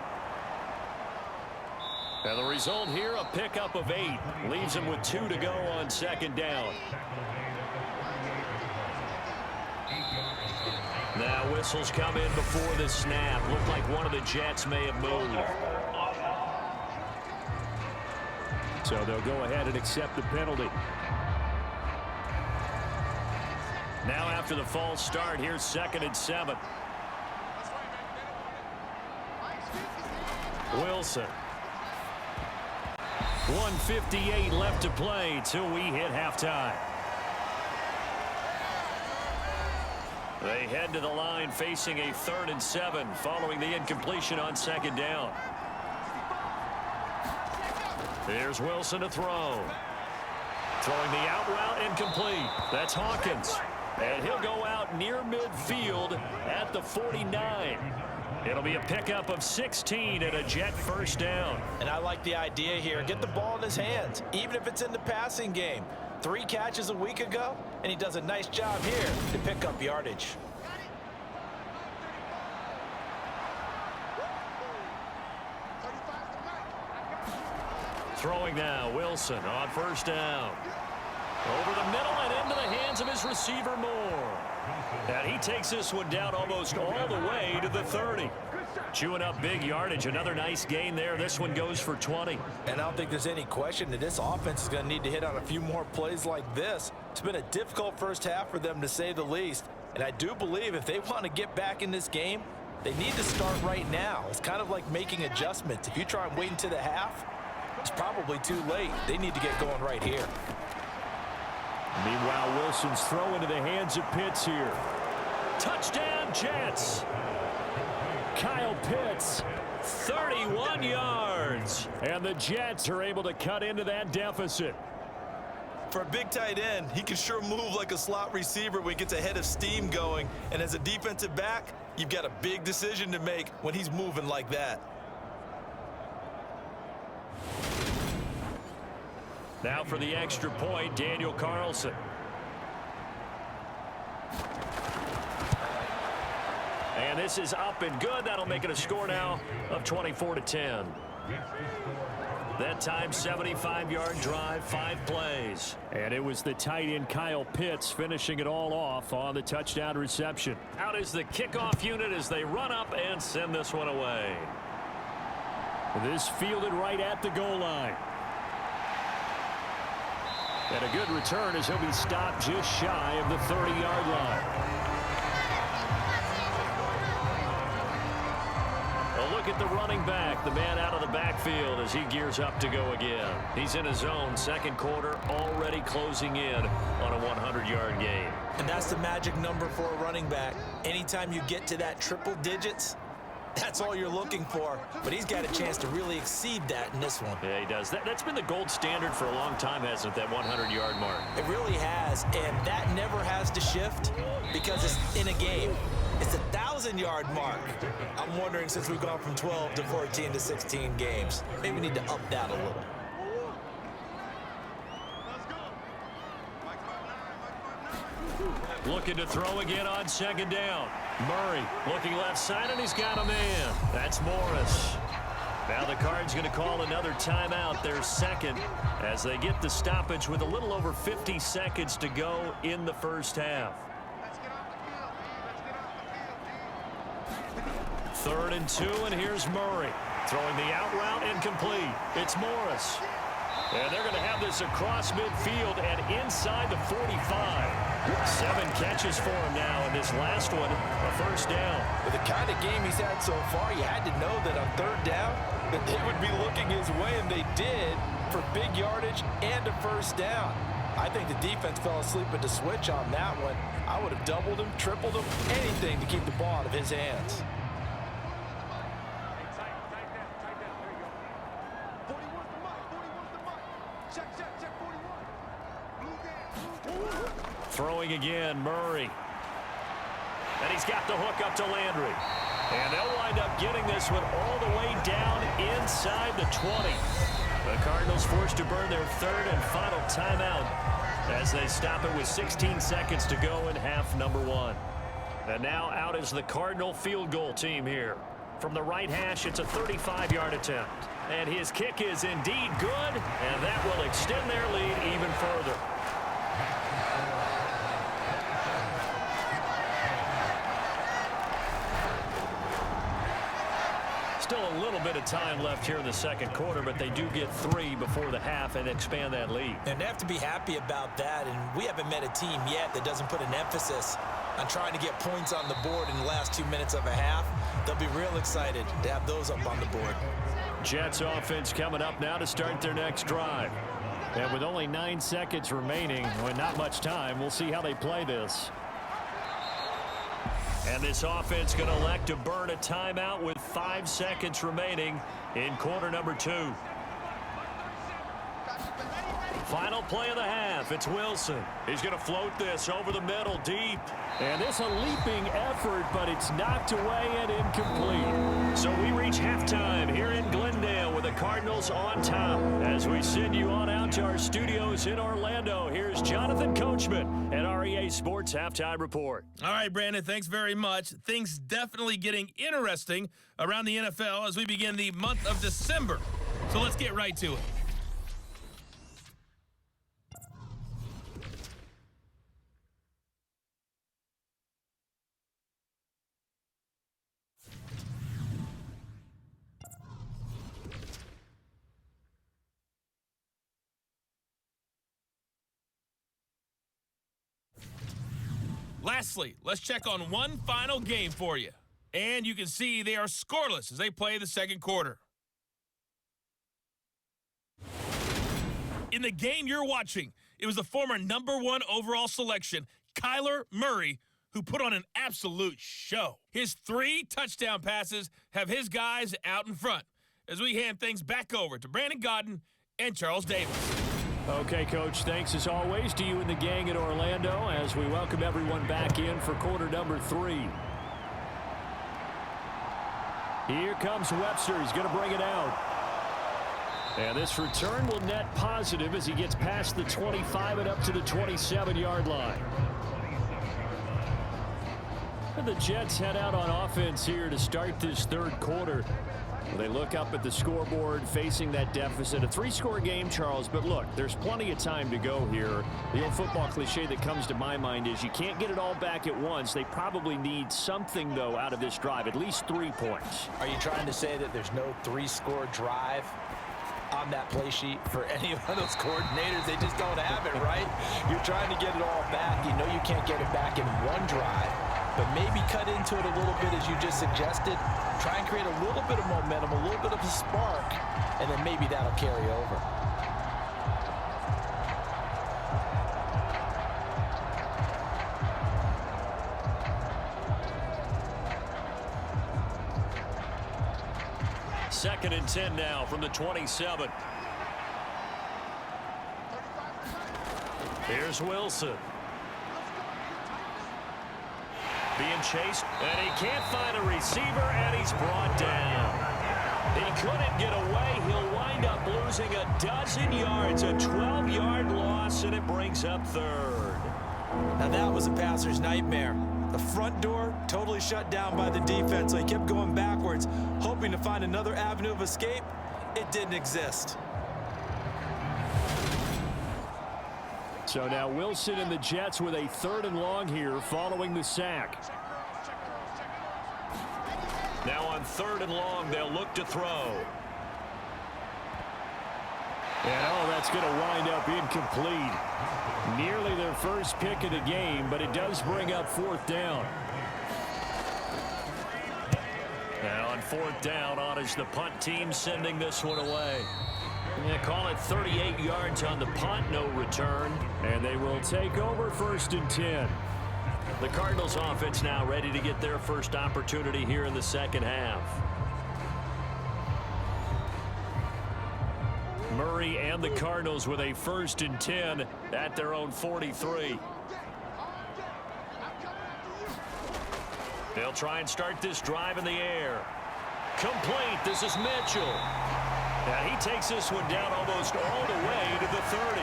And the result here, a pickup of 8. Leaves them with 2 to go on 2nd down. Now whistles come in before the snap. Looked like one of the Jets may have moved. So they'll go ahead and accept the penalty. Now after the false start, here's 2nd and 7. Wilson. 1:58 left to play till we hit halftime. They head to the line facing a 3rd and 7 following the incompletion on 2nd down. Here's Wilson to throw. Throwing the out route incomplete. That's Hawkins. And he'll go out near midfield at the 49. It'll be a pickup of 16 and a Jet 1st down. And I like the idea here. Get the ball in his hands, even if it's in the passing game. 3 catches a week ago, and he does a nice job here to pick up yardage. Throwing now, Wilson on 1st down. Over the middle and into the hands of his receiver, Moore. And he takes this one down almost all the way to the 30. Chewing up big yardage. Another nice gain there. This one goes for 20. And I don't think there's any question that this offense is going to need to hit on a few more plays like this. It's been a difficult first half for them, to say the least. And I do believe if they want to get back in this game, they need to start right now. It's kind of like making adjustments. If you try and wait until the half, it's probably too late. They need to get going right here. Meanwhile, Wilson's throw into the hands of Pitts here. Touchdown, Jets. Kyle Pitts, 31 yards. And the Jets are able to cut into that deficit. For a big tight end, he can sure move like a slot receiver when he gets a head of steam going. And as a defensive back, you've got a big decision to make when he's moving like that. Now for the extra point, Daniel Carlson. And this is up and good. That'll make it a score now of 24-10. That time, 75-yard drive, 5 plays. And it was the tight end Kyle Pitts finishing it all off on the touchdown reception. Out is the kickoff unit as they run up and send this one away. This fielded right at the goal line. And a good return as he'll be stopped just shy of the 30-yard line. look at the running back, the man out of the backfield as he gears up to go again. He's in his zone, second quarter, already closing in on a 100-yard game. And that's the magic number for a running back. Anytime you get to that triple digits, that's all you're looking for. But he's got a chance to really exceed that in this one. Yeah, he does. That's been the gold standard for a long time, hasn't it, that 100-yard mark? It really has, and that never has to shift because it's in a game. It's a 1,000-yard mark. I'm wondering, since we've gone from 12 to 14 to 16 games, maybe we need to up that a little. Looking to throw again on second down. Murray looking left side, and he's got a man. That's Morris. Now the Cards going to call another timeout, their second, as they get the stoppage with a little over 50 seconds to go in the first half. 3rd and 2, and here's Murray. Throwing the out route incomplete. It's Morris. And they're going to have this across midfield and inside the 45. 7 catches for him now, and this last one, a first down. With the kind of game he's had so far, you had to know that on 3rd down, that they would be looking his way, and they did, for big yardage and a first down. I think the defense fell asleep at the switch on that one. I would have doubled him, tripled him, anything to keep the ball out of his hands. Throwing again, Murray. And he's got the hook up to Landry. And they'll wind up getting this one all the way down inside the 20. The Cardinals forced to burn their 3rd and final timeout as they stop it with 16 seconds to go in half number 1. And now out is the Cardinal field goal team here. From the right hash, it's a 35-yard attempt. And his kick is indeed good, and that will extend their lead even further. Still a little bit of time left here in the second quarter, but they do get 3 before the half and expand that lead. And they have to be happy about that, and we haven't met a team yet that doesn't put an emphasis on trying to get points on the board in the last 2 minutes of a half. They'll be real excited to have those up on the board. Jets offense coming up now to start their next drive. And with only 9 seconds remaining, with not much time, we'll see how they play this. And this offense going to elect to burn a timeout with 5 seconds remaining in quarter number 2. Final play of the half. It's Wilson. He's going to float this over the middle deep. And this a leaping effort, but it's knocked away and incomplete. So we reach halftime here in Glendale with the Cardinals on top. As we send you on out to our studios in Orlando, here's Jonathan Coachman at REA Sports Halftime Report. All right, Brandon, thanks very much. Things definitely getting interesting around the NFL as we begin the month of December. So let's get right to it. Lastly, let's check on one final game for you. And you can see they are scoreless as they play the second quarter. In the game you're watching, it was the former #1 overall selection, Kyler Murray, who put on an absolute show. His 3 touchdown passes have his guys out in front as we hand things back over to Brandon Godden and Charles Davis. Okay, Coach, thanks as always to you and the gang in Orlando as we welcome everyone back in for quarter number 3. Here comes Webster. He's going to bring it out. And this return will net positive as he gets past the 25 and up to the 27-yard line. And the Jets head out on offense here to start this third quarter. They look up at the scoreboard facing that deficit. A 3-score game, Charles, but look, there's plenty of time to go here. The old football cliche that comes to my mind is you can't get it all back at once. They probably need something, though, out of this drive, at least 3 points. Are you trying to say that there's no 3-score drive on that play sheet for any of those coordinators? They just don't have it, right? You're trying to get it all back. You know you can't get it back in one drive. but maybe cut into it a little bit as you just suggested. Try and create a little bit of momentum, a little bit of a spark, and then maybe that'll carry over. Second and 10 now from the 27. Here's Wilson. Being chased, and he can't find a receiver, and he's brought down. He couldn't get away. He'll wind up losing a dozen yards, a 12-yard loss, and it brings up third. Now that was a passer's nightmare. The front door totally shut down by the defense, so he kept going backwards, hoping to find another avenue of escape. It didn't exist. So now Wilson and the Jets with a 3rd and long here following the sack. Now on 3rd and long, they'll look to throw. And that's going to wind up incomplete. Nearly their first pick of the game, but it does bring up 4th down. Now on 4th down, on is the punt team sending this one away. Yeah, call it 38 yards on the punt, no return. And they will take over 1st and 10. The Cardinals offense now ready to get their first opportunity here in the second half. Murray and the Cardinals with a 1st and 10 at their own 43. They'll try and start this drive in the air. Complete. This is Mitchell. And he takes this one down almost all the way to the 30.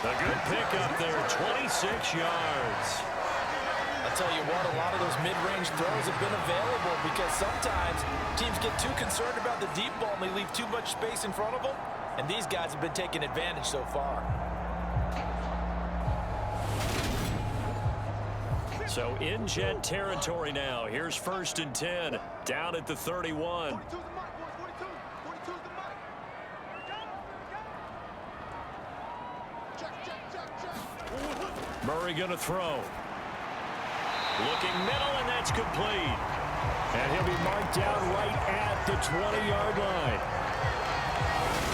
A good pickup there, 26 yards. I'll tell you what, a lot of those mid-range throws have been available because sometimes teams get too concerned about the deep ball and they leave too much space in front of them. And these guys have been taking advantage so far. So in Jet territory now. Here's 1st and 10 down at the 31. Murray going to throw. Looking middle, and that's complete. And he'll be marked down right at the 20-yard line.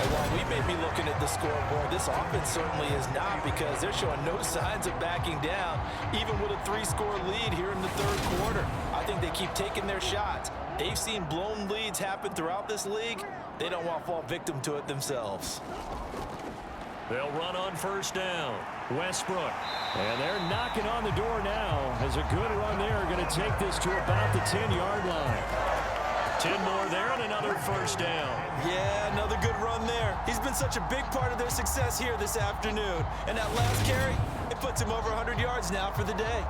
And while we may be looking at the scoreboard, this offense certainly is not, because they're showing no signs of backing down, even with a 3-score lead here in the 3rd quarter. I think they keep taking their shots. They've seen blown leads happen throughout this league. They don't want to fall victim to it themselves. They'll run on 1st down. Westbrook. And they're knocking on the door now. As a good run there, going to take this to about the 10-yard line. 10 more there and another 1st down. Yeah, another good run there. He's been such a big part of their success here this afternoon. And that last carry, it puts him over 100 yards now for the day.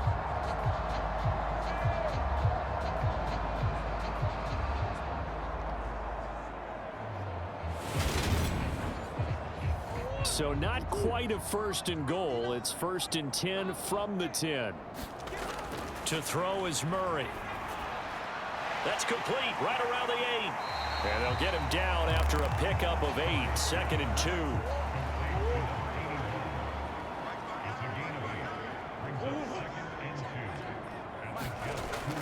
So not quite a 1st and goal. It's 1st and 10 from the 10. To throw is Murray. That's complete right around the 8. And they'll get him down after a pickup of 8. 2nd and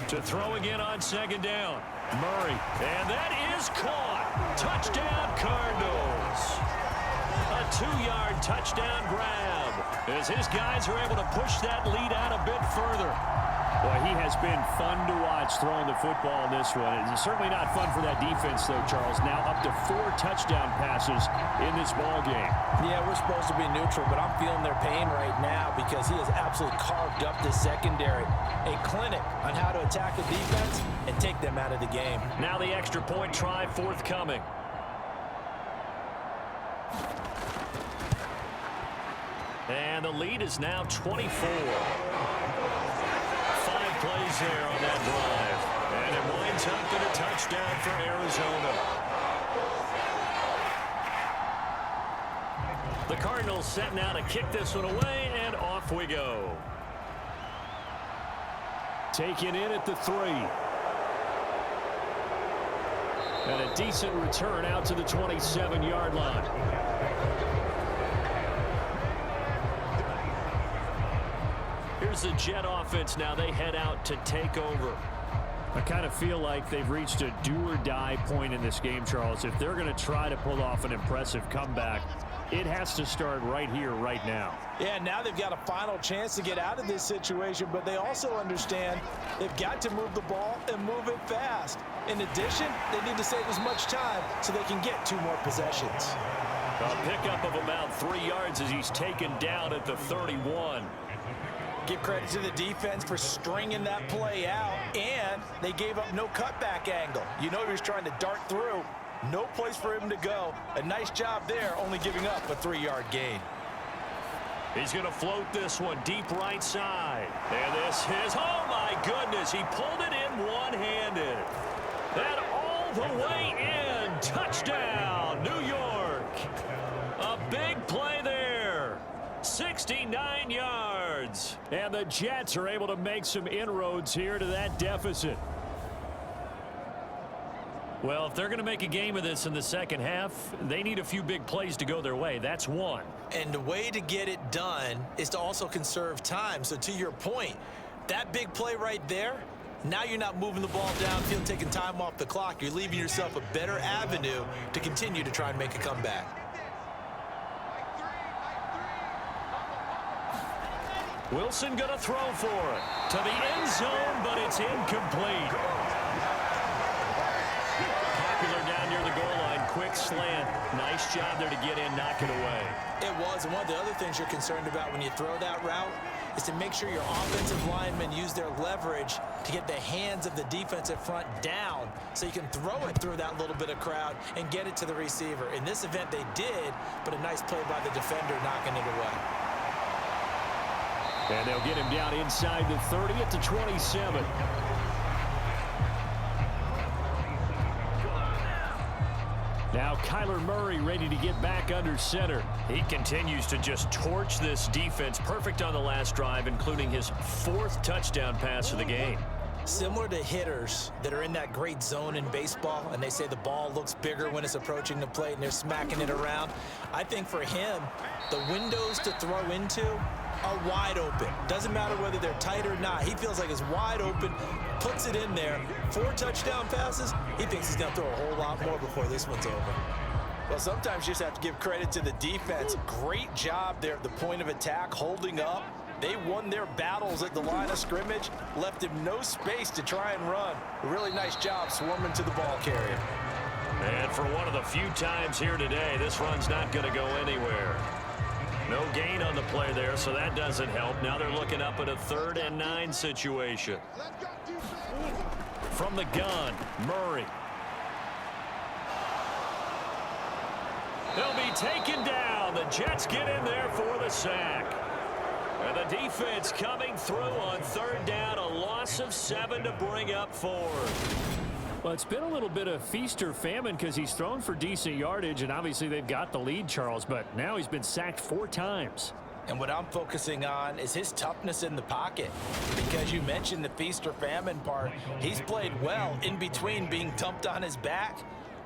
2. To throw again on 2nd down. Murray. And that is caught. Touchdown Cardinals. A 2-yard touchdown grab as his guys are able to push that lead out a bit further. Boy, he has been fun to watch throwing the football in this one. It's certainly not fun for that defense, though, Charles. Now up to 4 touchdown passes in this ball game. Yeah, we're supposed to be neutral, but I'm feeling their pain right now because he has absolutely carved up this secondary. A clinic on how to attack the defense and take them out of the game. Now the extra point try forthcoming. And the lead is now 24. 5 plays there on that drive. And it winds up in a touchdown for Arizona. The Cardinals set now to kick this one away, and off we go. Taken in at the 3. And a decent return out to the 27-yard line. here's the Jet offense now. They head out to take over. I kind of feel like they've reached a do-or-die point in this game, Charles. If they're going to try to pull off an impressive comeback, it has to start right here, right now. Yeah, now they've got a final chance to get out of this situation, but they also understand they've got to move the ball and move it fast. In addition, they need to save as much time so they can get 2 more possessions. A pickup of about 3 yards as he's taken down at the 31. Give credit to the defense for stringing that play out, and they gave up no cutback angle. You know he was trying to dart through. No place for him to go. A nice job there, only giving up a 3-yard gain. He's going to float this one deep right side. And this is, oh my goodness, he pulled it in one-handed. And all the way in. Touchdown, New York. A big play there. 69 yards. And the Jets are able to make some inroads here to that deficit. Well, if they're going to make a game of this in the second half, they need a few big plays to go their way. That's one. And the way to get it done is to also conserve time. So to your point, that big play right there, now you're not moving the ball downfield, taking time off the clock. You're leaving yourself a better avenue to continue to try and make a comeback. Wilson going to throw for it. To the end zone, but it's incomplete. Popular down near the goal line. Quick slant. Nice job there to get in, knock it away. It was, and one of the other things you're concerned about when you throw that route is to make sure your offensive linemen use their leverage to get the hands of the defensive front down so you can throw it through that little bit of crowd and get it to the receiver. In this event, they did, but a nice play by the defender knocking it away. And they'll get him down inside the 30 at the 27. Now Kyler Murray ready to get back under center. He continues to just torch this defense. Perfect on the last drive, including his 4th touchdown pass of the game. Similar to hitters that are in that great zone in baseball, and they say the ball looks bigger when it's approaching the plate and they're smacking it around. I think for him, the windows to throw into are wide open. Doesn't matter whether they're tight or not. He feels like it's wide open, puts it in there. 4 touchdown passes. He thinks he's going to throw a whole lot more before this one's over. Well, sometimes you just have to give credit to the defense. Great job there at the point of attack, holding up. They won their battles at the line of scrimmage, left him no space to try and run. A really nice job swarming to the ball carrier. And for one of the few times here today, this run's not going to go anywhere. No gain on the play there, so that doesn't help. Now they're looking up at a 3rd and 9 situation. From the gun, Murray. They'll be taken down. The Jets get in there for the sack. And the defense coming through on 3rd down. A loss of 7 to bring up 4. Well, it's been a little bit of feast or famine because he's thrown for decent yardage, and obviously they've got the lead, Charles, but now he's been sacked 4 times. And what I'm focusing on is his toughness in the pocket, because you mentioned the feast or famine part. He's played well in between being dumped on his back,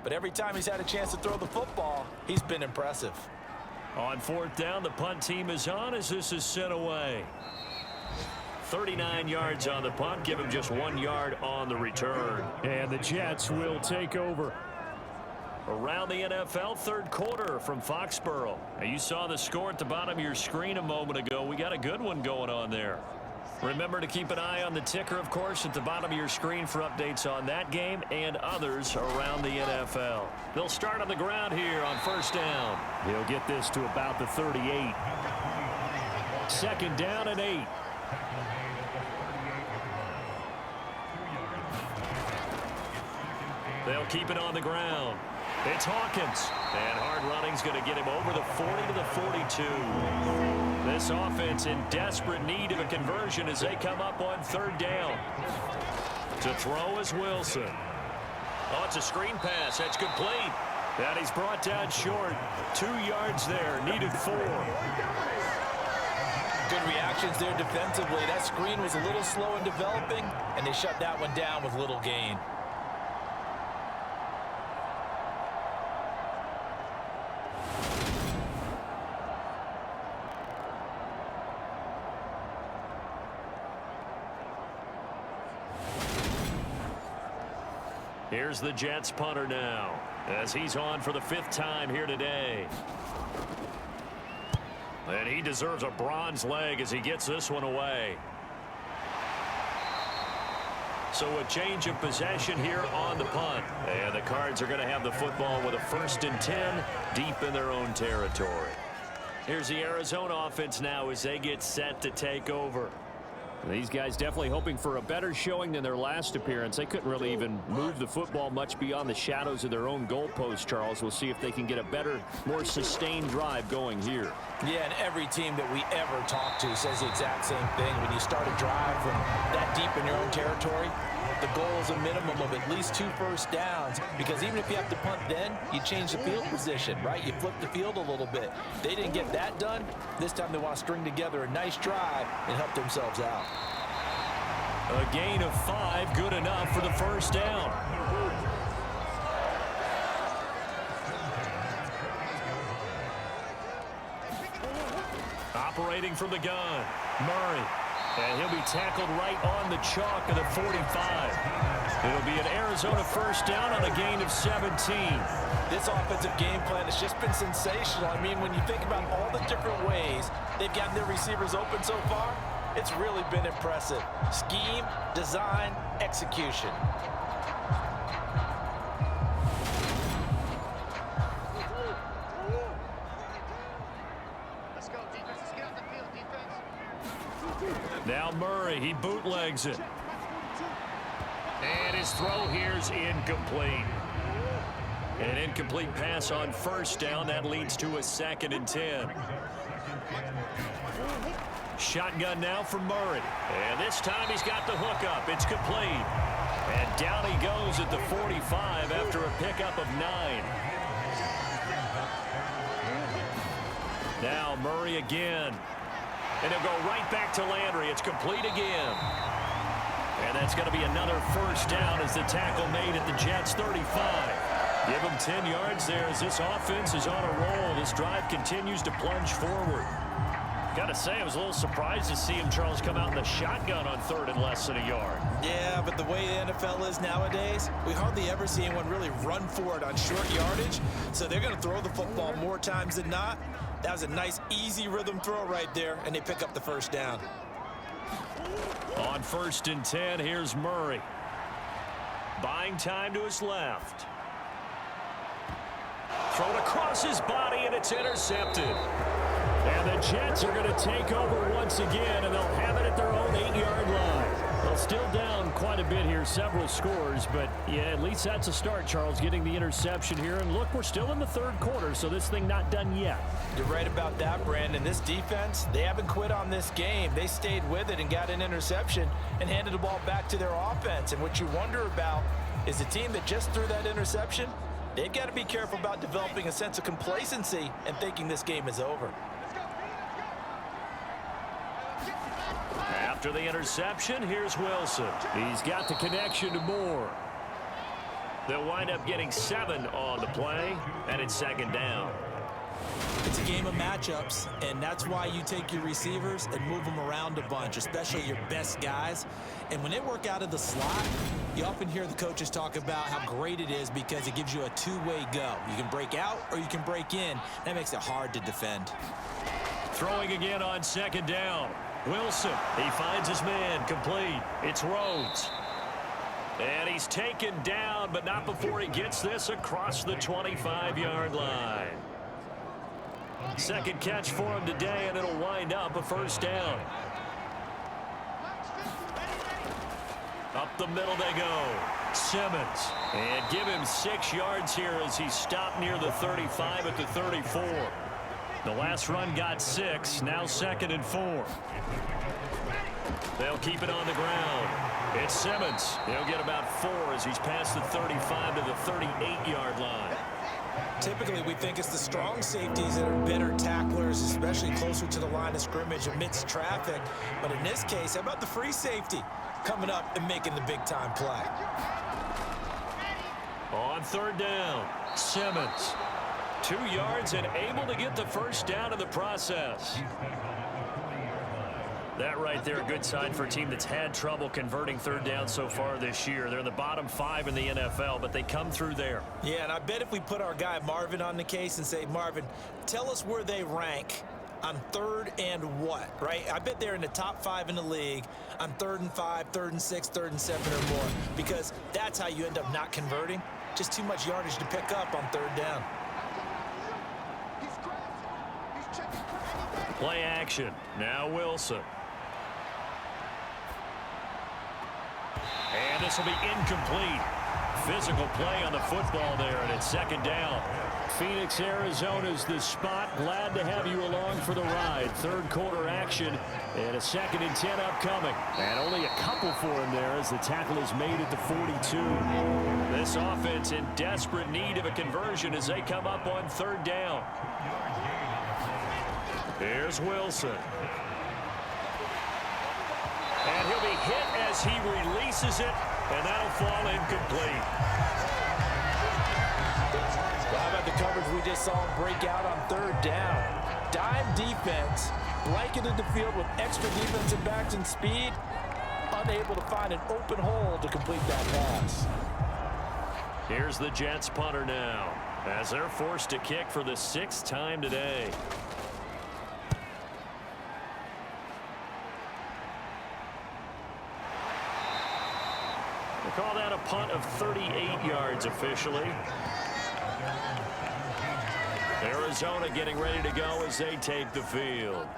but every time he's had a chance to throw the football, he's been impressive. On 4th down, the punt team is on as this is sent away. 39 yards on the punt, give him just 1 yard on the return. And the Jets will take over. Around the NFL, 3rd quarter from Foxborough. Now, you saw the score at the bottom of your screen a moment ago. We got a good one going on there. Remember to keep an eye on the ticker, of course, at the bottom of your screen for updates on that game and others around the NFL. They'll start on the ground here on 1st down. He'll get this to about the 38. 2nd down and 8. They'll keep it on the ground. It's Hawkins. And hard running's going to get him over the 40 to the 42. This offense in desperate need of a conversion as they come up on 3rd down. To throw is Wilson. Oh, it's a screen pass. That's complete. And he's brought down short. 2 yards there. Needed 4. Good reactions there defensively. That screen was a little slow in developing, and they shut that one down with little gain. Here's the Jets punter now, as he's on for the 5th time here today. And he deserves a bronze leg as he gets this one away. So a change of possession here on the punt. And the Cards are going to have the football with a 1st and 10 deep in their own territory. Here's the Arizona offense now as they get set to take over. These guys definitely hoping for a better showing than their last appearance. They couldn't really even move the football much beyond the shadows of their own goalpost, Charles. We'll see if they can get a better, more sustained drive going here. Yeah, and every team that we ever talk to says the exact same thing. When you start a drive from that deep in your own territory, the goal is a minimum of at least 2 first downs, because even if you have to punt then, you change the field position, right? You flip the field a little bit. They didn't get that done. This time they want to string together a nice drive and help themselves out. A gain of 5, good enough for the 1st down. Operating from the gun, Murray. And he'll be tackled right on the chalk of the 45. It'll be an Arizona 1st down on a gain of 17. This offensive game plan has just been sensational. I mean, when you think about all the different ways they've gotten their receivers open so far, it's really been impressive. Scheme, design, execution. Now Murray, he bootlegs it. And his throw here's incomplete. An incomplete pass on 1st down. That leads to a 2nd and 10. Shotgun now for Murray. And this time he's got the hook up. It's complete. And down he goes at the 45 after a pickup of 9. Now Murray again. And he'll go right back to Landry. It's complete again. And that's going to be another 1st down as the tackle made at the Jets' 35. Give him 10 yards there as this offense is on a roll. This drive continues to plunge forward. Got to say, I was a little surprised to see him, Charles, come out in the shotgun on 3rd and less than a yard. Yeah, but the way the NFL is nowadays, we hardly ever see anyone really run for it on short yardage. So they're going to throw the football more times than not. That was a nice, easy rhythm throw right there, and they pick up the 1st down. On 1st and 10, here's Murray. Buying time to his left. Thrown across his body, and it's intercepted. And the Jets are going to take over once again, and they'll have it at their own 8-yard line. Well, still down quite a bit here, several scores, but yeah, at least that's a start, Charles, getting the interception here. And look, we're still in the 3rd quarter, so this thing not done yet. You're right about that, Brandon. This defense, they haven't quit on this game. They stayed with it and got an interception and handed the ball back to their offense. And what you wonder about is the team that just threw that interception, they've got to be careful about developing a sense of complacency and thinking this game is over. After the interception, here's Wilson. He's got the connection to Moore. They'll wind up getting 7 on the play, and it's 2nd down. It's a game of matchups, and that's why you take your receivers and move them around a bunch, especially your best guys. And when they work out of the slot, you often hear the coaches talk about how great it is because it gives you a 2-way go. You can break out or you can break in. That makes it hard to defend. Throwing again on 2nd down. Wilson, he finds his man, complete. It's Rhodes. And he's taken down, but not before he gets this across the 25-yard line. 2nd catch for him today, and it'll wind up a 1st down. Up the middle they go. Simmons. And give him 6 yards here as he's stopped near the 35 at the 34. The last run got 6, now 2nd and 4. They'll keep it on the ground. It's Simmons. He'll get about 4 as he's past the 35 to the 38-yard line. Typically, we think it's the strong safeties that are better tacklers, especially closer to the line of scrimmage amidst traffic. But in this case, how about the free safety coming up and making the big-time play? On 3rd down, Simmons. 2 yards and able to get the 1st down in the process. That right there, a good sign for a team that's had trouble converting third down so far this year. They're in the bottom 5 in the NFL, but they come through there. Yeah, and I bet if we put our guy Marvin on the case and say, Marvin, tell us where they rank on 3rd and what, right? I bet they're in the top 5 in the league on 3rd and 5, 3rd and 6, 3rd and 7 or more, because that's how you end up not converting. Just too much yardage to pick up on 3rd down. Play action. Now Wilson. And this will be incomplete. Physical play on the football there, and it's 2nd down. Phoenix, Arizona's the spot. Glad to have you along for the ride. 3rd quarter action and a 2nd and 10 upcoming. And only a couple for him there as the tackle is made at the 42. This offense in desperate need of a conversion as they come up on 3rd down. Here's Wilson. And he'll be hit as he releases it, and that'll fall incomplete. How about the coverage we just saw him break out on 3rd down? Dime defense, blanketed the field with extra defensive backs and speed, unable to find an open hole to complete that pass. Here's the Jets punter now, as they're forced to kick for the 6th time today. They call that a punt of 38 yards officially. Arizona getting ready to go as they take the field.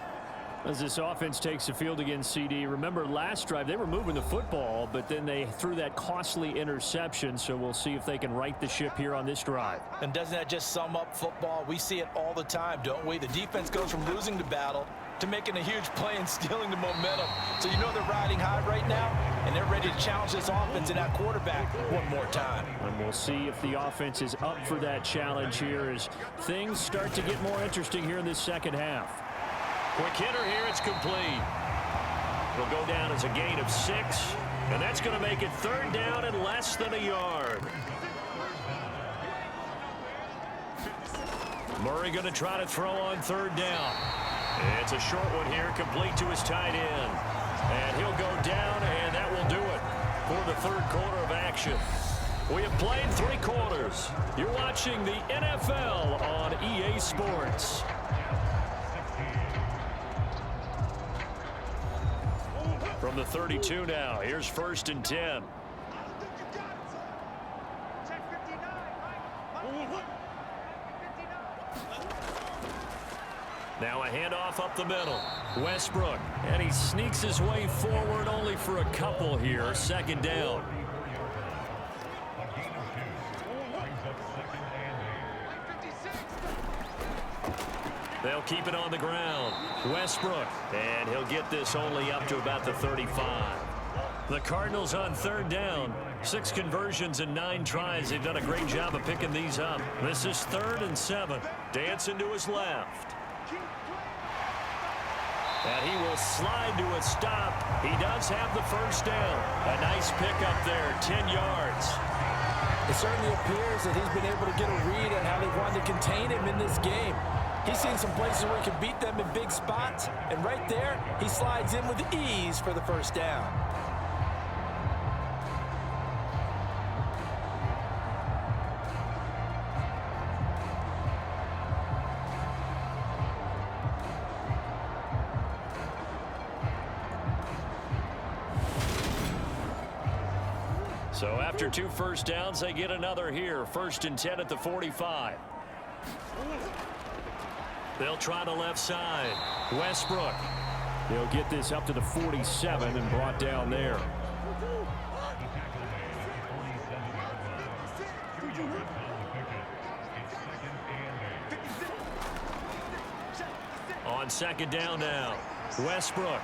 As this offense takes the field against CD, remember last drive they were moving the football, but then they threw that costly interception, so we'll see if they can right the ship here on this drive. And doesn't that just sum up football? We see it all the time, don't we? The defense goes from losing the battle to making a huge play and stealing the momentum. So you know they're riding high right now, and they're ready to challenge this offense and that quarterback one more time. And we'll see if the offense is up for that challenge here as things start to get more interesting here in this 2nd half. Quick hitter here, it's complete. It'll go down as a gain of 6, and that's going to make it 3rd down and less than a yard. Murray going to try to throw on 3rd down. It's a short one here, complete to his tight end. And he'll go down, and that will do it for the 3rd quarter of action. We have played 3 quarters. You're watching the NFL on EA Sports. From the 32 now, here's 1st and 10. Now a handoff up the middle. Westbrook, and he sneaks his way forward only for a couple here. 2nd down. They'll keep it on the ground. Westbrook, and he'll get this only up to about the 35. The Cardinals on 3rd down. 6 conversions and 9 tries. They've done a great job of picking these up. This is 3rd and 7. Dancing to his left. And he will slide to a stop. He does have the 1st down. A nice pickup there, 10 yards. It certainly appears that he's been able to get a read on how they wanted to contain him in this game. He's seen some places where he can beat them in big spots, and right there, he slides in with ease for the 1st down. So after 2 1st downs, they get another here. 1st and 10 at the 45. They'll try the left side. Westbrook. He'll get this up to the 47 and brought down there. On 2nd down now. Westbrook.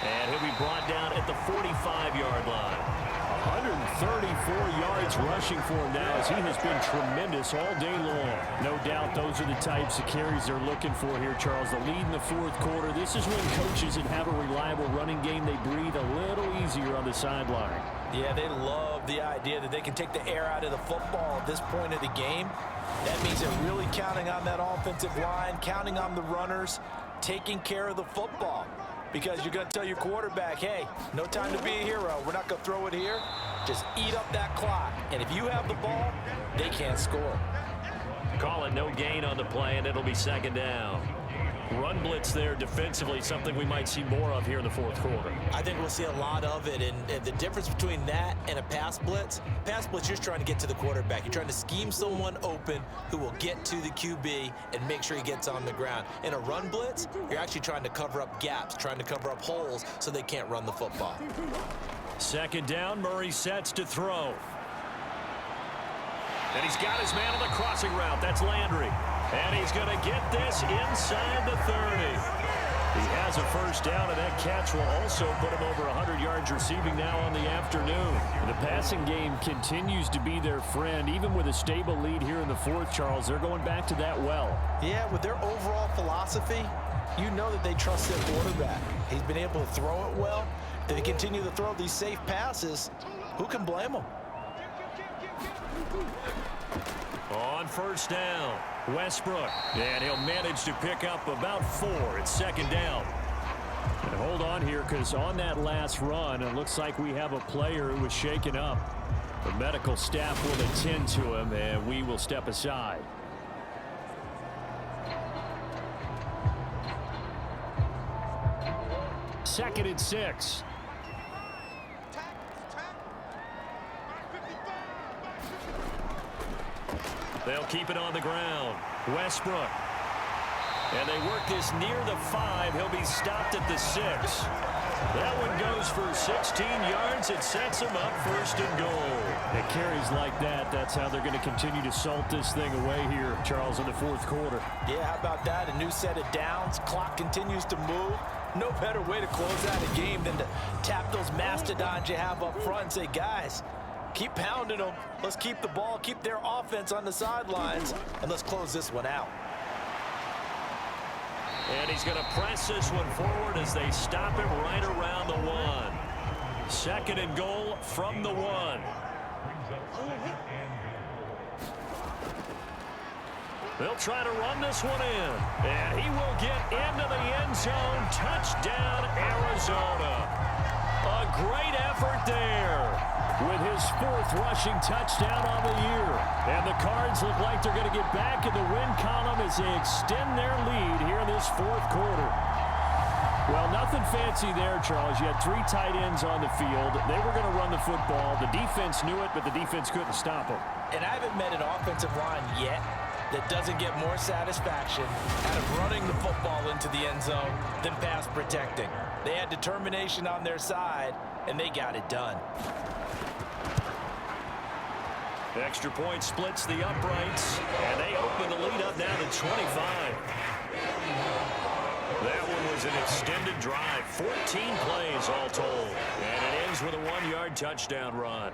And he'll be brought down at the 45-yard line. 134 yards rushing for him now as he has been tremendous all day long. No doubt those are the types of carries they're looking for here, Charles. The lead in the 4th quarter. This is when coaches that have a reliable running game, they breathe a little easier on the sideline. Yeah, they love the idea that they can take the air out of the football at this point of the game. That means they're really counting on that offensive line, counting on the runners, taking care of the football. because you're going to tell your quarterback, hey, no time to be a hero. We're not going to throw it here. Just eat up that clock. And if you have the ball, they can't score. Call it no gain on the play, and it'll be second down. Run blitz there defensively, something we might see more of here in the fourth quarter. I think we'll see a lot of it, and the difference between that and a pass blitz, you're just trying to get to the quarterback. You're trying to scheme someone open who will get to the QB and make sure he gets on the ground. In a run blitz, you're actually trying to cover up gaps, trying to cover up holes so they can't run the football. Second down, Murray sets to throw. And he's got his man on the crossing route. That's Landry. And he's going to get this inside the 30. He has a first down, and that catch will also put him over 100 yards receiving now on the afternoon. The passing game continues to be their friend. Even with a stable lead here in the fourth, Charles, they're going back to that well. Yeah, with their overall philosophy, you know that they trust their quarterback. He's been able to throw it well. If they continue to throw these safe passes, who can blame them? On first down, Westbrook. And he'll manage to pick up about 4. It's second down. And hold on here, because on that last run, it looks like we have a player who was shaken up. The medical staff will attend to him, and we will step aside. Second and 6. They'll keep it on the ground. Westbrook. And they work this near the 5. He'll be stopped at the 6. That one goes for 16 yards. It sets him up first and goal. It carries like that. That's how they're going to continue to salt this thing away here, Charles, in the fourth quarter. Yeah, how about that? A new set of downs. Clock continues to move. No better way to close out a game than to tap those mastodons you have up front and say, guys, keep pounding them. Let's keep the ball, keep their offense on the sidelines, and let's close this one out. And he's going to press this one forward as they stop him right around the 1. Second and goal from the 1. They'll try to run this one in. And he will get into the end zone. Touchdown, Arizona. A great effort there, with his 4th rushing touchdown on the year. And the Cards look like they're going to get back in the win column as they extend their lead here in this fourth quarter. Well, nothing fancy there, Charles. You had 3 tight ends on the field. They were going to run the football. The defense knew it, but the defense couldn't stop them. And I haven't met an offensive line yet that doesn't get more satisfaction out of running the football into the end zone than pass protecting. They had determination on their side, and they got it done. Extra point splits the uprights, and they open the lead up now to 25. That one was an extended drive, 14 plays all told, and it ends with a 1-yard touchdown run.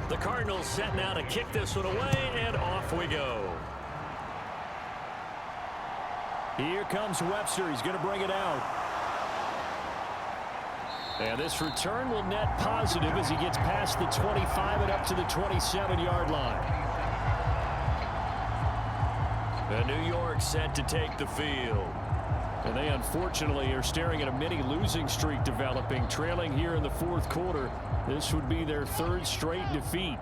The Cardinals set now to kick this one away, and off we go. Here comes Webster. He's going to bring it out. And this return will net positive as he gets past the 25 and up to the 27-yard line. And New York set to take the field. And they unfortunately are staring at a mini losing streak developing, trailing here in the fourth quarter. This would be their 3rd straight defeat.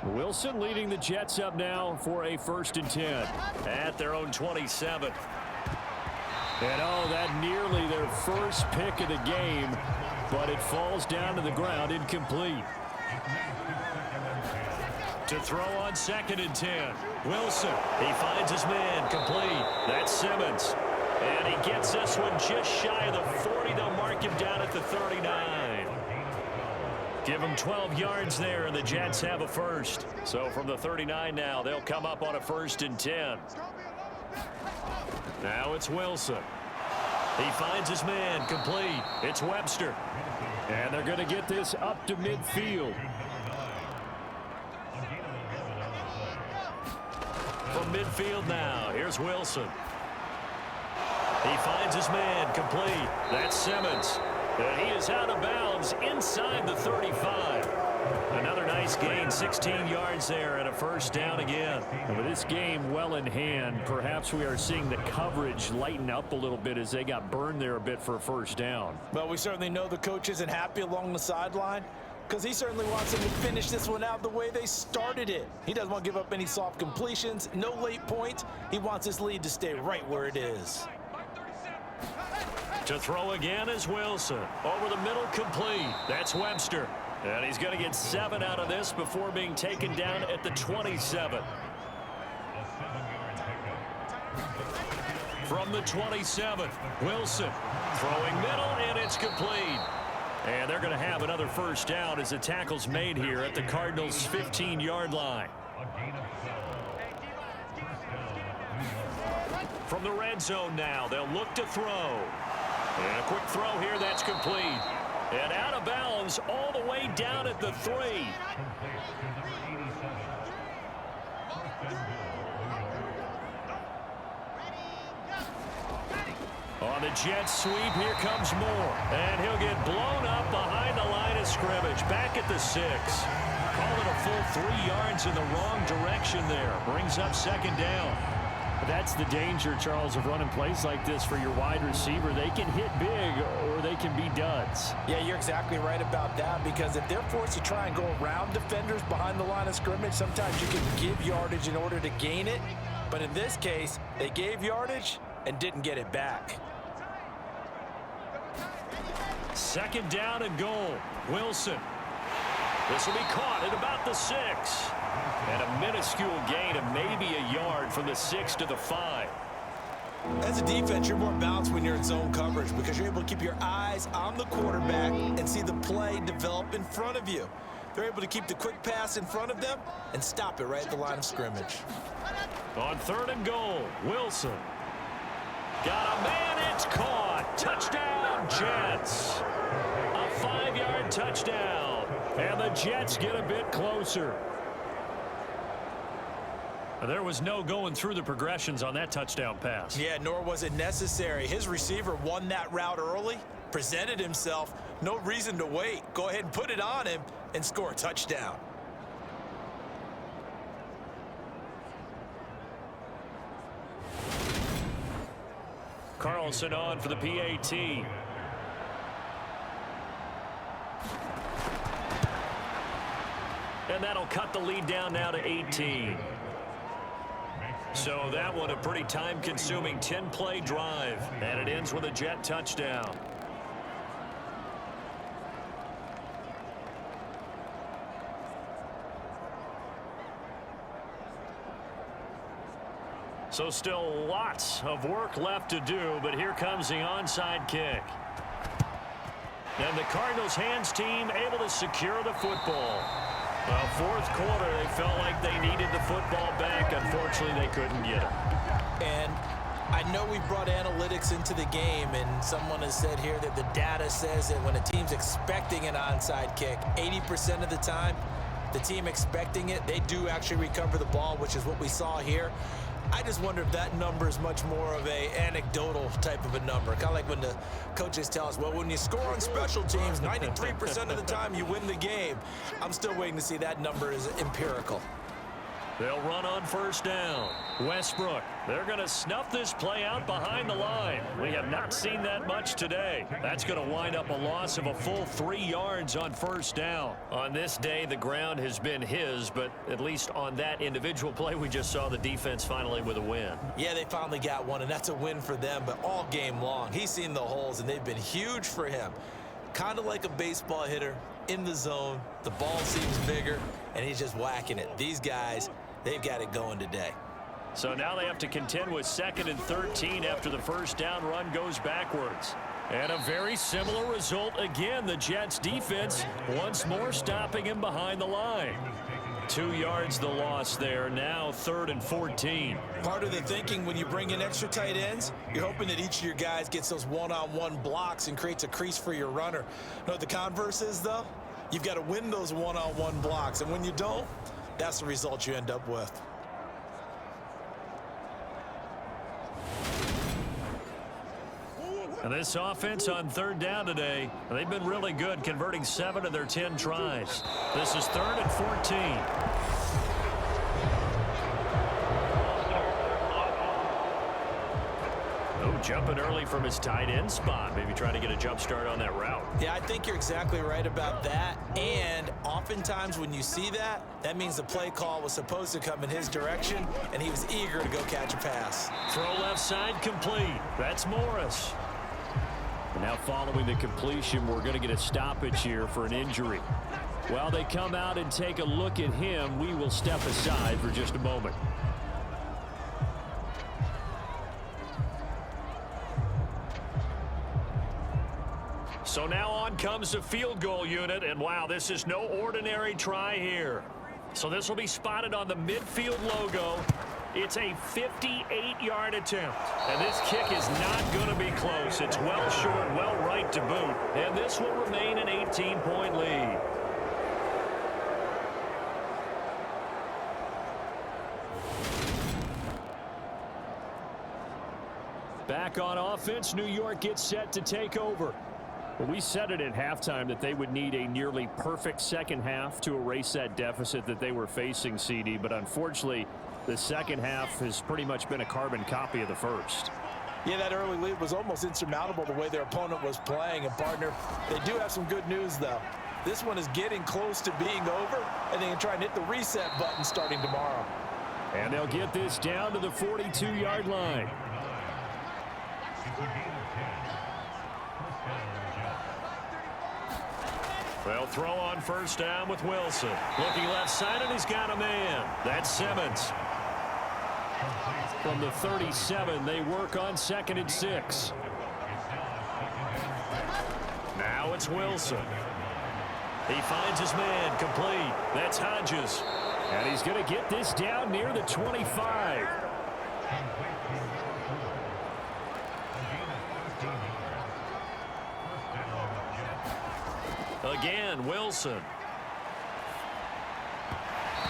Wilson leading the Jets up now for a 1st and 10 at their own 27. And oh, that nearly their first pick of the game, but it falls down to the ground incomplete. To throw on 2nd and 10. Wilson, he finds his man, complete. That's Simmons. And he gets this one just shy of the 40. They'll mark him down at the 39. Give him 12 yards there, and the Jets have a first. So from the 39 now, they'll come up on a 1st and 10. Now it's Wilson. He finds his man, complete. It's Webster. And they're going to get this up to midfield. From midfield now, here's Wilson. He finds his man, complete. That's Simmons. And he is out of bounds inside the 35. Another nice gain, 16 yards there and a first down again. And with this game well in hand, perhaps we are seeing the coverage lighten up a little bit as they got burned there a bit for a first down. Well, we certainly know the coach isn't happy along the sideline because he certainly wants them to finish this one out the way they started it. He doesn't want to give up any soft completions, no late points. He wants his lead to stay right where it is. To throw again is Wilson. Over the middle, complete. That's Webster. And he's going to get 7 out of this before being taken down at the 27. From the 27, Wilson throwing middle, and it's complete. And they're going to have another first down as the tackle's made here at the Cardinals' 15-yard line. From the red zone now, they'll look to throw. And a quick throw here, that's complete. And out of bounds all the way down at the 3. On the Jets sweep, here comes Moore. And he'll get blown up behind the line of scrimmage. Back at the 6. Call it a full 3 yards in the wrong direction there. Brings up second down. That's the danger, Charles, of running plays like this for your wide receiver. They can hit big or they can be duds. Yeah, you're exactly right about that because if they're forced to try and go around defenders behind the line of scrimmage, sometimes you can give yardage in order to gain it. But in this case, they gave yardage and didn't get it back. Second down and goal. Wilson. This will be caught at about the 6. And a minuscule gain of maybe a yard from the 6 to the 5. As a defense, you're more balanced when you're in zone coverage because you're able to keep your eyes on the quarterback and see the play develop in front of you. They're able to keep the quick pass in front of them and stop it right at the line of scrimmage. On third and goal, Wilson. Got a man, it's caught. Touchdown, Jets. A 5-yard touchdown. And the Jets get a bit closer. There was no going through the progressions on that touchdown pass. Yeah, nor was it necessary. His receiver won that route early, presented himself, no reason to wait. Go ahead and put it on him and score a touchdown. Carlson on for the PAT. And that'll cut the lead down now to 18. So that one a pretty time-consuming 10-play drive. And it ends with a Jet touchdown. So still lots of work left to do, but here comes the onside kick. And the Cardinals hands team able to secure the football. Well, fourth quarter, they felt like they needed the football back. Unfortunately, they couldn't get it. And I know we brought analytics into the game, and someone has said here that the data says that when a team's expecting an onside kick, 80% of the time, the team expecting it, they do actually recover the ball, which is what we saw here. I just wonder if that number is much more of a anecdotal type of a number. Kind of like when the coaches tell us, well, when you score on special teams, 93% of the time you win the game. I'm still waiting to see that number is empirical. They'll run on first down. Westbrook, they're going to snuff this play out behind the line. We have not seen that much today. That's going to wind up a loss of a full 3 yards on first down. On this day, the ground has been his, but at least on that individual play, we just saw the defense finally with a win. Yeah, they finally got one, and that's a win for them, but all game long, he's seen the holes, and they've been huge for him. Kind of like a baseball hitter in the zone. The ball seems bigger, and he's just whacking it. These guys, they've got it going today. So now they have to contend with 2nd and 13 after the first down run goes backwards. And a very similar result again. The Jets defense once more stopping him behind the line. 2 yards the loss there. Now 3rd and 14. Part of the thinking when you bring in extra tight ends, you're hoping that each of your guys gets those one-on-one blocks and creates a crease for your runner. Know what the converse is, though? You've got to win those one-on-one blocks. And when you don't, that's the result you end up with. And this offense on third down today, they've been really good, converting 7 of their 10 tries. This is 3rd and 14. Jumping early from his tight end spot, maybe trying to get a jump start on that route. Yeah, I think you're exactly right about that. And oftentimes when you see that, that means the play call was supposed to come in his direction, and he was eager to go catch a pass. Throw left side complete. That's Morris. And now following the completion, we're going to get a stoppage here for an injury. While they come out and take a look at him, we will step aside for just a moment. So now on comes the field goal unit, and wow, this is no ordinary try here. So this will be spotted on the midfield logo. It's a 58-yard attempt, and this kick is not going to be close. It's well short, well right to boot, and this will remain an 18-point lead. Back on offense, New York gets set to take over. Well, we said it at halftime that they would need a nearly perfect second half to erase that deficit that they were facing, CD. But unfortunately, the second half has pretty much been a carbon copy of the first. Yeah, that early lead was almost insurmountable the way their opponent was playing. And, partner, they do have some good news, though. This one is getting close to being over, and they can try and hit the reset button starting tomorrow. And they'll get this down to the 42-yard line. They'll throw on first down with Wilson. Looking left side, and he's got a man. That's Simmons. From the 37, they work on 2nd and 6. Now it's Wilson. He finds his man complete. That's Hodges. And he's going to get this down near the 25. Again, Wilson.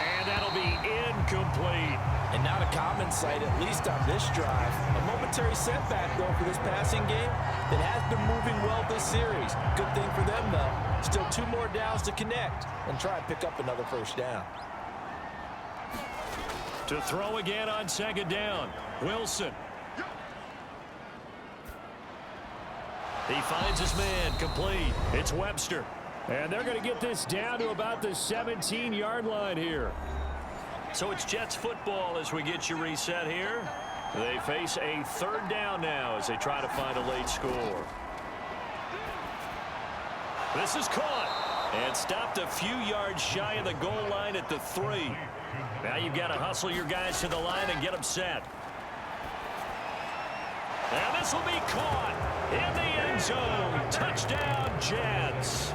And that'll be incomplete. And not a common sight, at least on this drive. A momentary setback, though, for this passing game that has been moving well this series. Good thing for them, though. Still 2 more downs to connect and try and pick up another first down. To throw again on 2nd down. Wilson. He finds his man complete. It's Webster. And they're going to get this down to about the 17-yard line here. So it's Jets football as we get you reset here. They face a 3rd down now as they try to find a late score. This is caught and stopped a few yards shy of the goal line at the 3. Now you've got to hustle your guys to the line and get them set. And this will be caught in the end zone. Touchdown, Jets.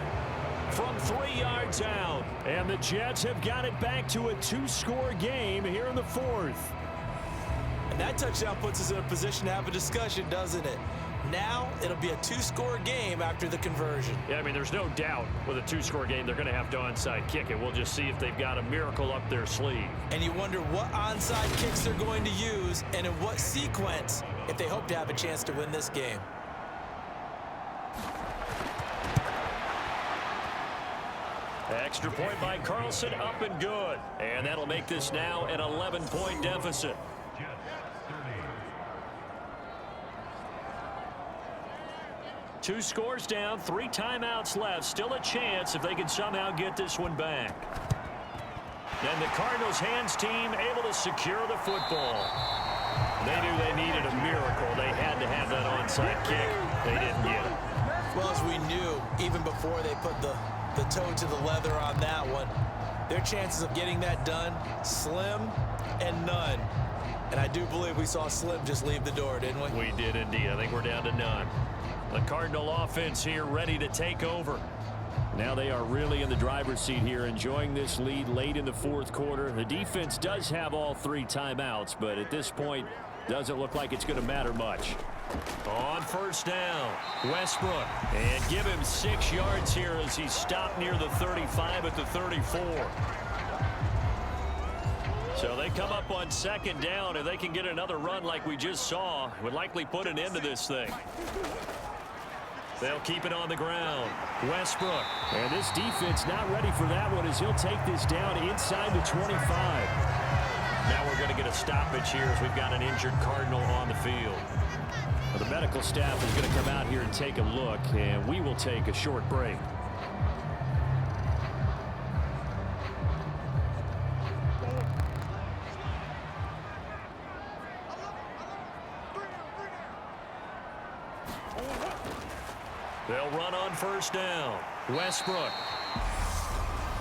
From 3 yards out. And the Jets have got it back to a 2-score game here in the 4th. And that touchdown puts us in a position to have a discussion, doesn't it? Now it'll be a 2-score game after the conversion. Yeah, I mean, there's no doubt with a 2-score game they're going to have to onside kick it. We'll just see if they've got a miracle up their sleeve. And you wonder what onside kicks they're going to use and in what sequence if they hope to have a chance to win this game. Extra point by Carlson, up and good. And that'll make this now an 11-point deficit. Two scores down, 3 timeouts left. Still a chance if they can somehow get this one back. And the Cardinals hands team able to secure the football. They knew they needed a miracle. They had to have that onside kick. They didn't get it. Well, as we knew, even before they put the toe to the leather on that one, their chances of getting that done, slim and none. And I do believe we saw Slim just leave the door, didn't we? We did indeed. I think we're down to none. The Cardinal offense here ready to take over. Now they are really in the driver's seat here, enjoying this lead late in the 4th quarter. The defense does have all 3 timeouts, but at this point, doesn't look like it's going to matter much. On first down, Westbrook. And give him 6 yards here as he stopped near the 35 at the 34. So they come up on 2nd down. If they can get another run like we just saw, it would likely put an end to this thing. They'll keep it on the ground. Westbrook. And this defense not ready for that one as he'll take this down inside the 25. Now we're going to get a stoppage here as we've got an injured Cardinal on the field. Well, the medical staff is going to come out here and take a look, and we will take a short break. They'll run on first down. Westbrook.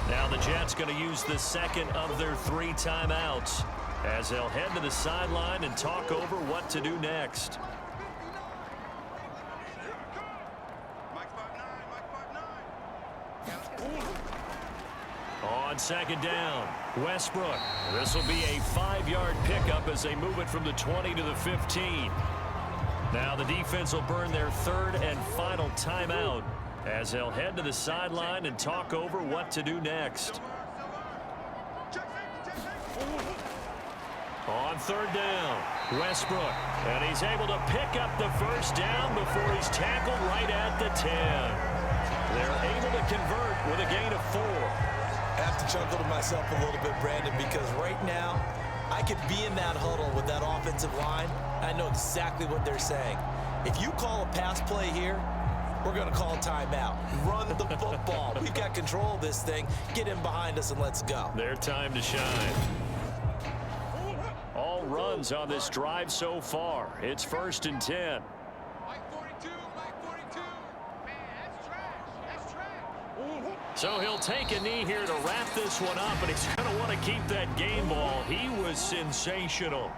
Now the Jets going to use the second of their 3 timeouts as they'll head to the sideline and talk over what to do next. On second down, Westbrook. This will be a 5-yard pickup as they move it from the 20 to the 15. Now the defense will burn their 3rd and final timeout as they'll head to the sideline and talk over what to do next. On third down, Westbrook. And he's able to pick up the first down before he's tackled right at the 10. They're able to convert with a gain of 4. I have to chuckle to myself a little bit, Brandon, because right now I could be in that huddle with that offensive line. I know exactly what they're saying. If you call a pass play here, we're going to call a timeout. Run the football. We've got control of this thing. Get in behind us and let's go. Their time to shine. All runs on this drive so far. It's 1st and 10. So he'll take a knee here to wrap this one up, and he's going to want to keep that game ball. He was sensational.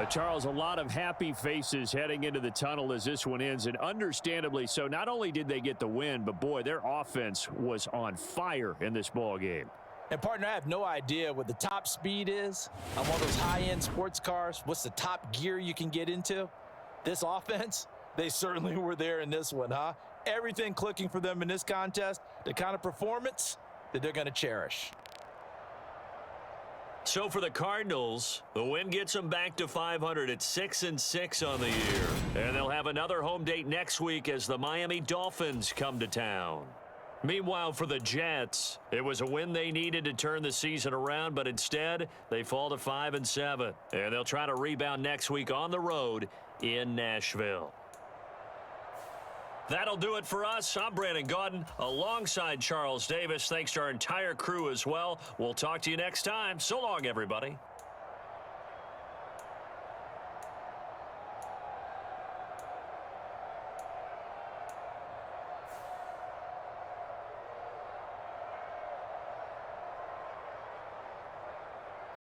Charles, a lot of happy faces heading into the tunnel as this one ends, and understandably so. Not only did they get the win, but boy, their offense was on fire in this ball game. And, partner, I have no idea what the top speed is on one of those high-end sports cars. What's the top gear you can get into? This offense, they certainly were there in this one, huh? Everything clicking for them in this contest, the kind of performance that they're going to cherish. So for the Cardinals, the win gets them back to 500 at 6-6 on the year. And they'll have another home date next week as the Miami Dolphins come to town. Meanwhile, for the Jets, it was a win they needed to turn the season around, but instead, they fall to 5-7. And they'll try to rebound next week on the road in Nashville. That'll do it for us. I'm Brandon Gaudin alongside Charles Davis. Thanks to our entire crew as well. We'll talk to you next time. So long, everybody.